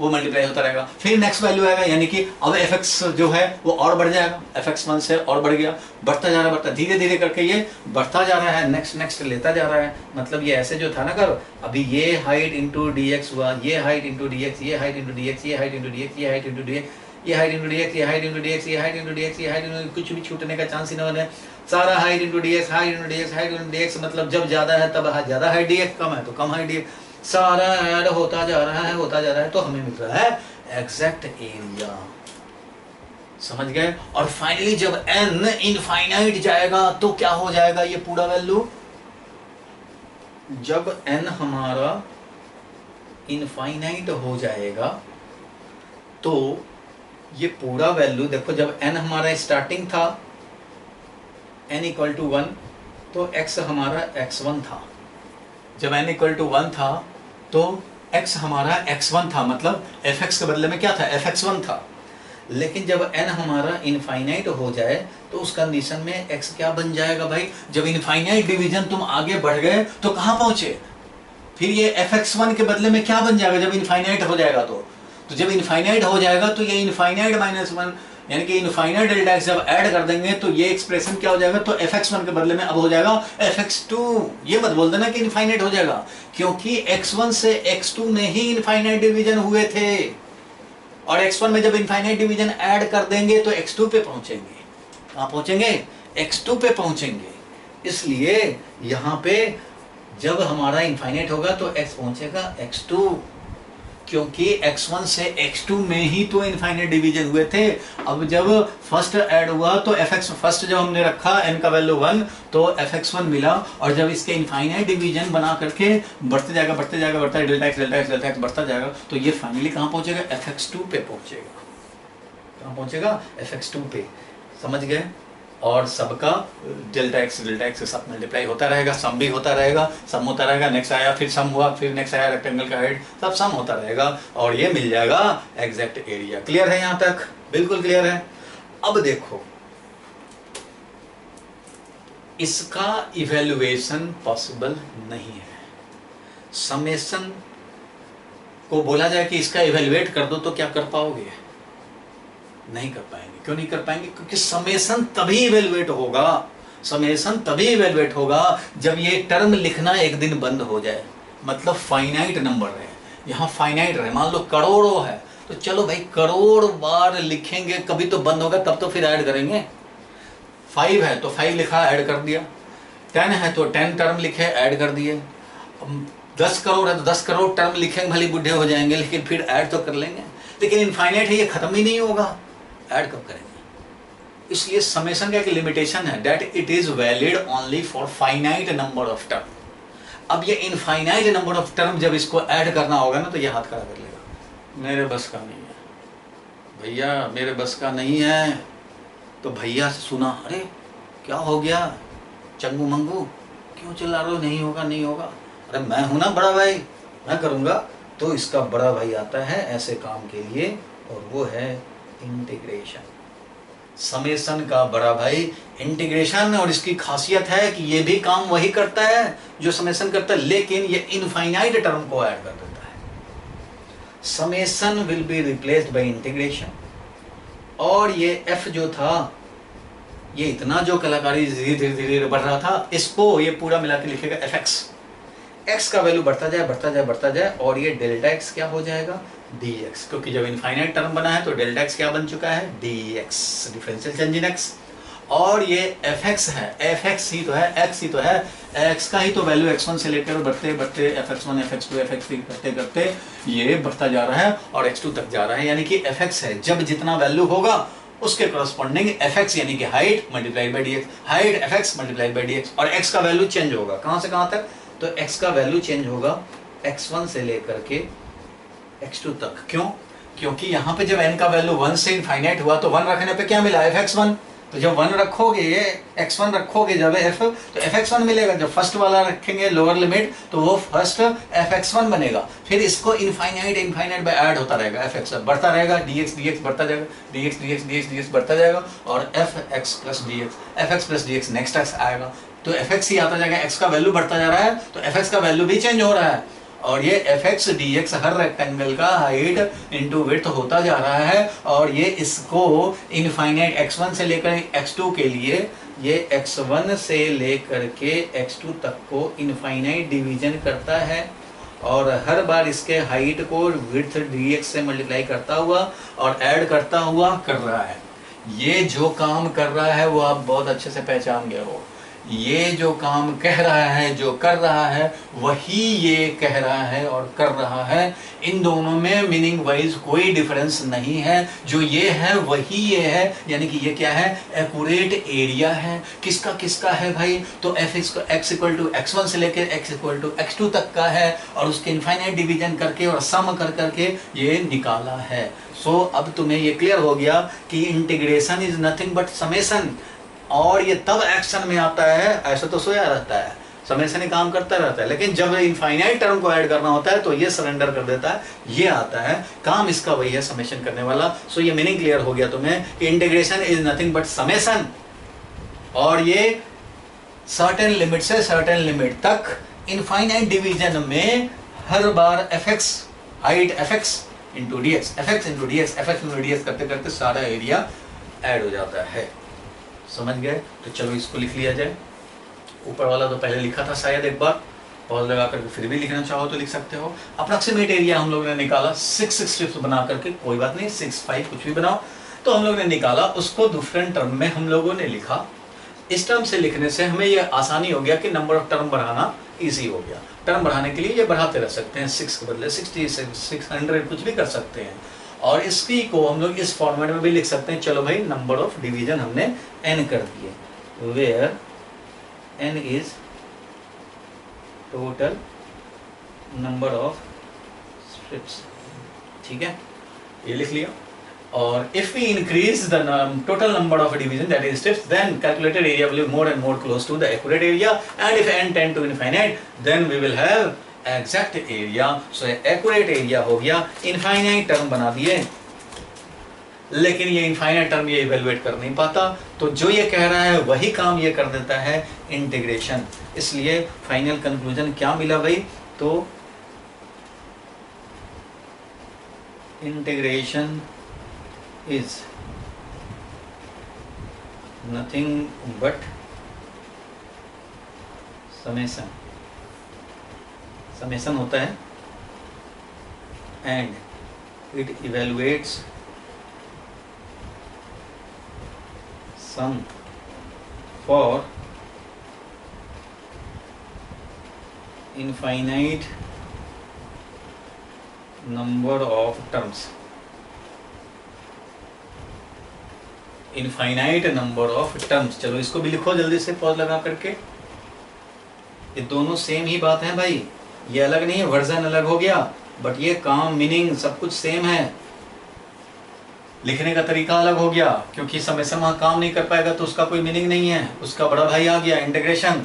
वो मल्टीप्लाई होता रहेगा। फिर नेक्स्ट वैल्यू आएगा, यानी कि अब fx जो है वो और बढ़ जाएगा, fx1 से और बढ़ गया, बढ़ता जा रहा है, बढ़ता धीरे धीरे करके ये बढ़ता जा रहा है, नेक्स्ट नेक्स्ट लेता जा रहा है। मतलब ये ऐसे जो था ना कर, अभी ये हाइट इंटू dx हुआ, ये हाइट इंटू dx, ये हाइट इंटू dx, ये हाइट इंटू dx, ये हाइट इंटू dx, ये हाइट इंटू dx, ये हाइट इंटू dx, ये हाइट इंटू dx, ये हाइट इंटू, कुछ भी छूटने का चांस ही ना बने। सारा height into dx, height into dx, height into dx, मतलब जब ज्यादा है तब ज्यादा हाइट dx, कम है तो कम हाइट dx, सारा ऐड होता जा रहा है, होता जा रहा है, तो हमें मिल रहा है एग्जैक्ट एरिया। समझ गए? और फाइनली जब n इनफाइनाइट जाएगा तो क्या हो जाएगा ये पूरा वैल्यू? जब n हमारा इनफाइनाइट हो जाएगा तो ये पूरा वैल्यू देखो, जब n हमारा स्टार्टिंग था n इक्वल टू 1 तो x हमारा x1 था। जब n इक्वल टू 1 था तो x हमारा x1 था, मतलब fx के बदले में क्या था? fx1 था। लेकिन जब n हमारा इनफाइनाइट हो जाए तो उस कंडीशन में x क्या बन जाएगा भाई? जब इनफाइनाइट डिवीजन तुम आगे बढ़ गए तो कहाँ पहुंचे? फिर ये fx1 के बदले में क्या बन जाएगा जब इनफाइनाइट हो जाएगा? तो जब इनफाइनाइट हो जाएगा तो ये इनफाइनाइट माइनस 1 यानी कि इनफाइनाइट डेल्टा एक्स जब ऐड कर देंगे तो ये एक्सप्रेशन क्या हो जाएगा? तो fx1 के बदले में अब हो जाएगा fx2। ये मत बोल देना कि इनफाइनाइट हो जाएगा, क्योंकि x1 से x2 में ही इनफाइनाइट डिवीजन हुए थे, और x1 में जब इनफाइनाइट डिवीजन ऐड कर देंगे तो x2 पे पहुंचेंगे। कहाँ पहुंचेंगे? x2 पे पहुंचेंगे। इसलिए यहाँ पे जब हमारा इनफाइनाइट होगा तो x पहुंचेगा x2, क्योंकि x1 से x2 में ही तो इनफाइनाइट डिवीजन हुए थे। अब जब फर्स्ट ऐड हुआ तो fx फर्स्ट जब हमने रखा n का वैल्यू 1 तो fx1 मिला, और जब इसके इनफाइनाइट डिवीजन बना करके बढ़ते जाएगा बढ़ते जाएगा बढ़ता है डेल्टा एक्स बढ़ता जाएगा, तो ये फाइनली कहाँ पहुंचेगा? fx2 पे पहुंचेगा। कहाँ पहुंचेगा? fx2 पे। समझ गए? और सबका डेल्टा एक्स के साथ मल्टीप्लाई होता रहेगा, सम भी होता रहेगा, सम होता रहेगा, नेक्स्ट आया फिर सम हुआ, फिर नेक्स्ट आया रेक्टेंगल का हेड, सब सम होता रहेगा और ये मिल जाएगा एग्जैक्ट एरिया। क्लियर है यहाँ तक? बिल्कुल क्लियर है। अब देखो, इसका इवेल्युएशन पॉसिबल नहीं है। समेशन को बोला जाए कि इसका इवेल्युएट कर दो तो क्या कर पाओगे? नहीं कर पाएंगे। क्यों नहीं कर पाएंगे? क्योंकि समेशन तभी इवेल्युएट होगा, समेशन तभी इवेल्युएट होगा जब ये टर्म लिखना एक दिन बंद हो जाए, मतलब फाइनाइट नंबर है, यहाँ फाइनाइट रहे। मान लो करोड़ों है तो चलो भाई करोड़ बार लिखेंगे, कभी तो बंद होगा, तब तो फिर ऐड करेंगे। 5 है तो 5 लिखा, ऐड कर दिया। 10 है तो 10 टर्म लिखे, ऐड कर दिए। 10 करोड़ है तो 10 करोड़ टर्म लिखेंगे, भले बुढ़े हो जाएंगे लेकिन फिर ऐड तो कर लेंगे। लेकिन इनफाइनाइट है, ये खत्म ही नहीं होगा, ऐड कब करेंगे? इसलिए समेशन का एक लिमिटेशन है, that it is valid only for finite number of term. अब ये इनफाइनाइट नंबर ऑफ टर्म जब इसको ऐड करना होगा ना तो ये हाथ खड़ा कर लेगा, मेरे बस का नहीं है भैया, मेरे बस का नहीं है। तो भैया से सुना, अरे क्या हो गया चंगू मंगू, क्यों चिल्ला रहे हो? नहीं होगा नहीं होगा। अरे मैं हूं ना बड़ा भाई, मैं करूंगा। तो इसका बड़ा भाई आता है ऐसे काम के लिए, और वो है इंटीग्रेशन। समेशन का बड़ा भाई इंटीग्रेशन, और इसकी खासियत है कि ये भी काम वही करता है जो समेशन करता है, लेकिन ये इनफाइनाइट टर्म को ऐड कर देता है। Summation will be replaced by integration. और ये f जो था, ये इतना जो कलाकारी धीरे धीरे बढ़ रहा था, इसको ये पूरा मिला के लिखेगा fx। x का वैल्यू बढ़ता जाए बढ़ता जाए बढ़ता जाए, और ये डेल्टा x क्या हो जाएगा? dx। क्योंकि जब इनफाइनाइट टर्म बना है तो डेल्टा x क्या बन चुका है? dx, differential change in x। और ये fx है, fx ही तो है, x ही तो है, x का ही तो वैल्यू x1 से लेकर बढ़ते बढ़ते fx1 fx2 fx3 करते करते ये बढ़ता जा रहा है और x2 तक जा रहा है। यानी कि fx है, जब जितना वैल्यू होगा उसके करस्पॉन्डिंग fx यानी कि height multiplied by dx, height fx multiplied by dx। और x का वैल्यू चेंज होगा, कहां से कहां तक? तो x का वैल्यू चेंज होगा x1 से लेकर के x2 तक। क्यों? क्योंकि यहाँ पे जब n का वैल्यू 1 से इनफाइनाइट हुआ तो 1 रखने पे क्या मिला? fx1। तो जब 1 रखोगे, x1 रखोगे जब f, तो fx1 मिलेगा। जब फर्स्ट वाला रखेंगे लोअर लिमिट तो वो फर्स्ट fx1 बनेगा। फिर इसको इनफाइनाइट बाय ऐड होता रहेगा, fx बढ़ता रहेगा, dx बढ़ता जाएगा, dx बढ़ता जाएगा, और fx plus dx next x आएगा। तो fx ही आता जाएगा, x का वैल्यू बढ़ता जा रहा है तो fx का वैल्यू भी चेंज हो रहा है। और ये एफ एक्स डी एक्स हर रेक्टेंगल का हाइट इंटू विड्थ होता जा रहा है, और ये इसको इनफाइनाइट x1 से लेकर x2 के लिए, ये x1 से लेकर के x2 तक को इनफाइनाइट डिवीजन करता है, और हर बार इसके हाइट को विड्थ dx से मल्टीप्लाई करता हुआ और ऐड करता हुआ कर रहा है। ये जो काम कर रहा है वो आप बहुत अच्छे से पहचान गए हो। ये जो काम कह रहा है, जो कर रहा है, वही ये कह रहा है और कर रहा है। इन दोनों में मीनिंग वाइज कोई डिफरेंस नहीं है। जो ये है वही ये है, यानी कि ये क्या है, एक्यूरेट एरिया है। किसका किसका है भाई, तो F x equal to x1 से लेकर x इक्वल टू x2 तक का है, और उसके इनफाइनाइट डिवीजन करके और सम कर करके ये निकाला है। सो अब तुम्हें ये क्लियर हो गया कि integration is nothing but summation, और ये तब एक्शन में आता है, ऐसा तो सोया रहता है, समेशन ही काम करता रहता है, लेकिन जब इनफाइनाइट टर्म को ऐड करना होता है तो ये सरेंडर कर देता है, ये आता है, काम इसका वही है, समेशन करने वाला। सो ये मीनिंग क्लियर हो गया तुम्हें कि integration is nothing but summation, और ये सर्टेन लिमिट से सर्टेन लिमिट तक इनफाइनाइट डिवीजन में हर बार f x height f x into d x, f x into d x, f x into d x करते करते सारा एरिया ऐड हो जाता है। समझ गए? तो चलो इसको लिख लिया जाए। ऊपर वाला तो पहले लिखा था शायद, एक बार पॉज लगा करके फिर भी लिखना चाहो तो लिख सकते हो। अप्रॉक्सीमेट एरिया हम लोगों ने निकाला 6 स्ट्रिप्स बना करके, कोई बात नहीं 6 5 कुछ भी बनाओ, तो हम लोगों ने निकाला, उसको डिफरेंट टर्म में हम लोगों ने लिखा। इस टर्म से लिखने से हमें यह आसानी हो गया कि नंबर ऑफ टर्म बढ़ाना ईजी हो गया। टर्म बढ़ाने के लिए ये बढ़ाते रह सकते हैं, 6 के बदले 60 600 कुछ भी कर सकते हैं, और इसकी को हम लोग इस फॉर्मेट में भी लिख सकते हैं। चलो भाई, नंबर ऑफ डिवीजन हमने n कर दिए, where n is total number of strips. ठीक है, ये लिख लिया। और if we increase the total number of division that is strips, then calculated area will be more and more close to the accurate area, and if n tend to infinite then we will have exact area. So accurate area हो गया। Infinite term बना दिए, लेकिन ये infinite term ये evaluate कर नहीं पाता, तो जो ये कह रहा है वही काम ये कर देता है, इंटीग्रेशन। इसलिए फाइनल कंक्लूजन क्या मिला भाई, तो integration is nothing but summation. Summation होता है and it evaluates sum for infinite number of terms. Infinite number of terms. चलो इसको भी लिखो जल्दी से पॉज लगा करके। ये दोनों सेम ही बात है भाई, ये अलग नहीं है, वर्जन अलग हो गया, बट ये काम मीनिंग सब कुछ सेम है। लिखने का तरीका अलग हो गया, क्योंकि समेशन वहां काम नहीं कर पाएगा तो उसका कोई मीनिंग नहीं है, उसका बड़ा भाई आ गया इंटीग्रेशन।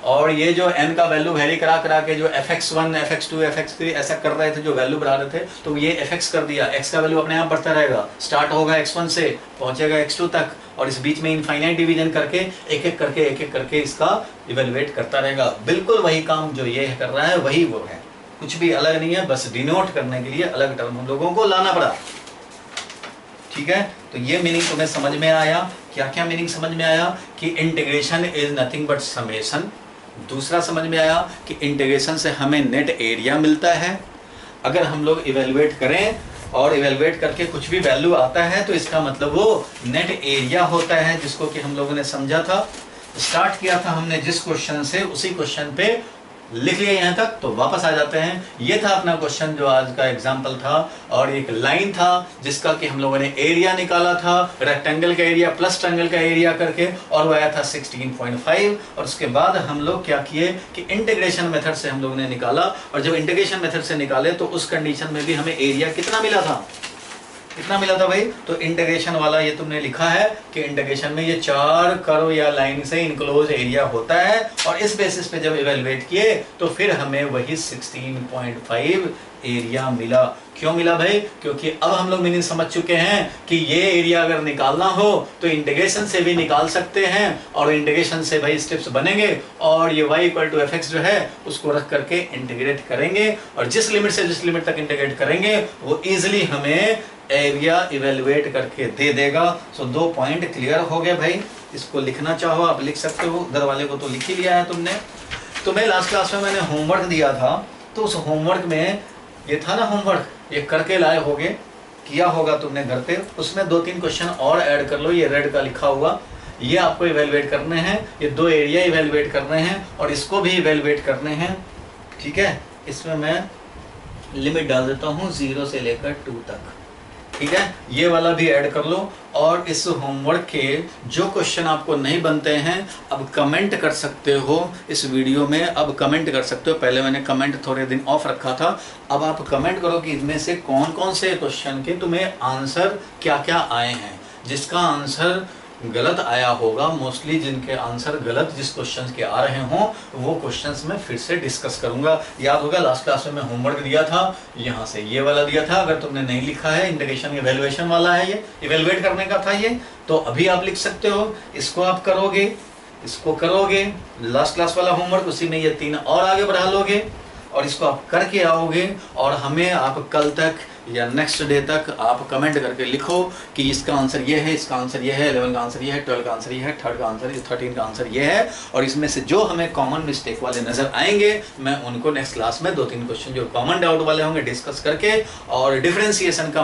और ये जो n का वैल्यू वेरी करा करा के जो fx1 fx2 fx3 ऐसा कर रहे थे, जो वैल्यू बढ़ा रहे थे, तो ये fx कर दिया, x का वैल्यू अपने आप बढ़ता रहेगा, स्टार्ट होगा x1 से पहुंचेगा x2 तक, और इस बीच में इनफाइनाइट डिवीजन करके एक एक करके इसका इवेलुएट करता रहेगा। बिल्कुल वही काम जो ये कर रहा है वही वो है, कुछ भी अलग नहीं है, बस डिनोट करने के लिए अलग टर्म हम लोगों को लाना पड़ा। ठीक है, तो ये मीनिंग तुम्हें समझ में आया। क्या क्या मीनिंग समझ में आया कि integration is nothing but summation. दूसरा समझ में आया कि इंटीग्रेशन से हमें नेट एरिया मिलता है। अगर हम लोग इवेलुएट करें और इवेलुएट करके कुछ भी वैल्यू आता है तो इसका मतलब वो नेट एरिया होता है, जिसको कि हम लोगों ने समझा था। स्टार्ट किया था हमने जिस क्वेश्चन से, उसी क्वेश्चन पे लिख लिया यहाँ तक, तो वापस आ जाते हैं। ये था अपना क्वेश्चन जो आज का एग्जाम्पल था, और एक लाइन था जिसका कि हम लोगों ने एरिया निकाला था, रेक्टेंगल का एरिया प्लस ट्रायंगल का एरिया करके, और वो आया था 16.5। और उसके बाद हम लोग क्या किए कि इंटीग्रेशन मेथड से हम लोगों ने निकाला, और जब इंटीग्रेशन मेथड से निकाले तो उस कंडीशन में भी हमें एरिया कितना मिला था, कितना मिला था भाई? तो इंटीग्रेशन वाला ये तुमने लिखा है कि इंटीग्रेशन में ये 4 कर्व या लाइन से इनक्लोज एरिया होता है, और इस बेसिस पे जब इवेलुएट किए तो फिर हमें वही 16.5 एरिया मिला। क्यों मिला भाई? क्योंकि अब हम लोग मीनिंग समझ चुके हैं कि ये एरिया अगर निकालना हो तो इंटीग्रेशन से भी निकाल सकते हैं, और इंटीग्रेशन से भाई स्टेप्स बनेंगे, और ये y = fx जो है उसको रख करके इंटीग्रेट करेंगे, और जिस लिमिट से जिस लिमिट तक इंटीग्रेट करेंगे वो इजिली हमें एरिया इवेलुएट करके दे देगा। सो 2 पॉइंट क्लियर हो गए भाई। इसको लिखना चाहो आप लिख सकते हो, उधर वाले को तो लिख ही लिया है तुमने। तो मैं लास्ट क्लास में मैंने होमवर्क दिया था, तो उस होमवर्क में ये था ना होमवर्क, ये करके लाए होगे, किया होगा तुमने घर पे। उसमें 2-3 क्वेश्चन और ऐड कर लो, ये रेड का लिखा हुआ, ये आपको इवेलुएट करने हैं, ये 2 एरिया इवेलुएट करने हैं और इसको भी इवेलुएट करने हैं। ठीक है, इसमें मैं लिमिट डाल देता हूँ 0 से लेकर 2 तक। ठीक है, ये वाला भी ऐड कर लो। और इस होमवर्क के जो क्वेश्चन आपको नहीं बनते हैं अब कमेंट कर सकते हो इस वीडियो में, अब कमेंट कर सकते हो। पहले मैंने कमेंट थोड़े दिन ऑफ रखा था, अब आप कमेंट करो कि इनमें से कौन कौन से क्वेश्चन के तुम्हें आंसर क्या क्या आए हैं। जिसका आंसर गलत आया होगा, मोस्टली जिनके आंसर गलत जिस क्वेश्चन के आ रहे हों वो क्वेश्चंस मैं फिर से डिस्कस करूंगा। याद होगा लास्ट क्लास में मैं होमवर्क दिया था, यहाँ से ये वाला दिया था। अगर तुमने नहीं लिखा है, इंटीग्रेशन इवेलुएशन वाला है, ये इवेलुएट करने का था ये, तो अभी आप लिख सकते हो। इसको आप करोगे, इसको करोगे, लास्ट क्लास वाला होमवर्क, उसी में ये 3 और आगे बढ़ा लोगे और इसको आप करके आओगे, और हमें आप कल तक या नेक्स्ट डे तक आप कमेंट करके लिखो कि इसका आंसर ये है, इसका आंसर ये है, 11 का आंसर ये है, 12 का आंसर ये है, 3rd का आंसर, 13 का आंसर ये है। और इसमें से जो हमें कॉमन मिस्टेक वाले नजर आएंगे मैं उनको नेक्स्ट क्लास में 2-3 क्वेश्चन जो कॉमन डाउट वाले होंगे डिस्कस करके और डिफरेंशिएशन का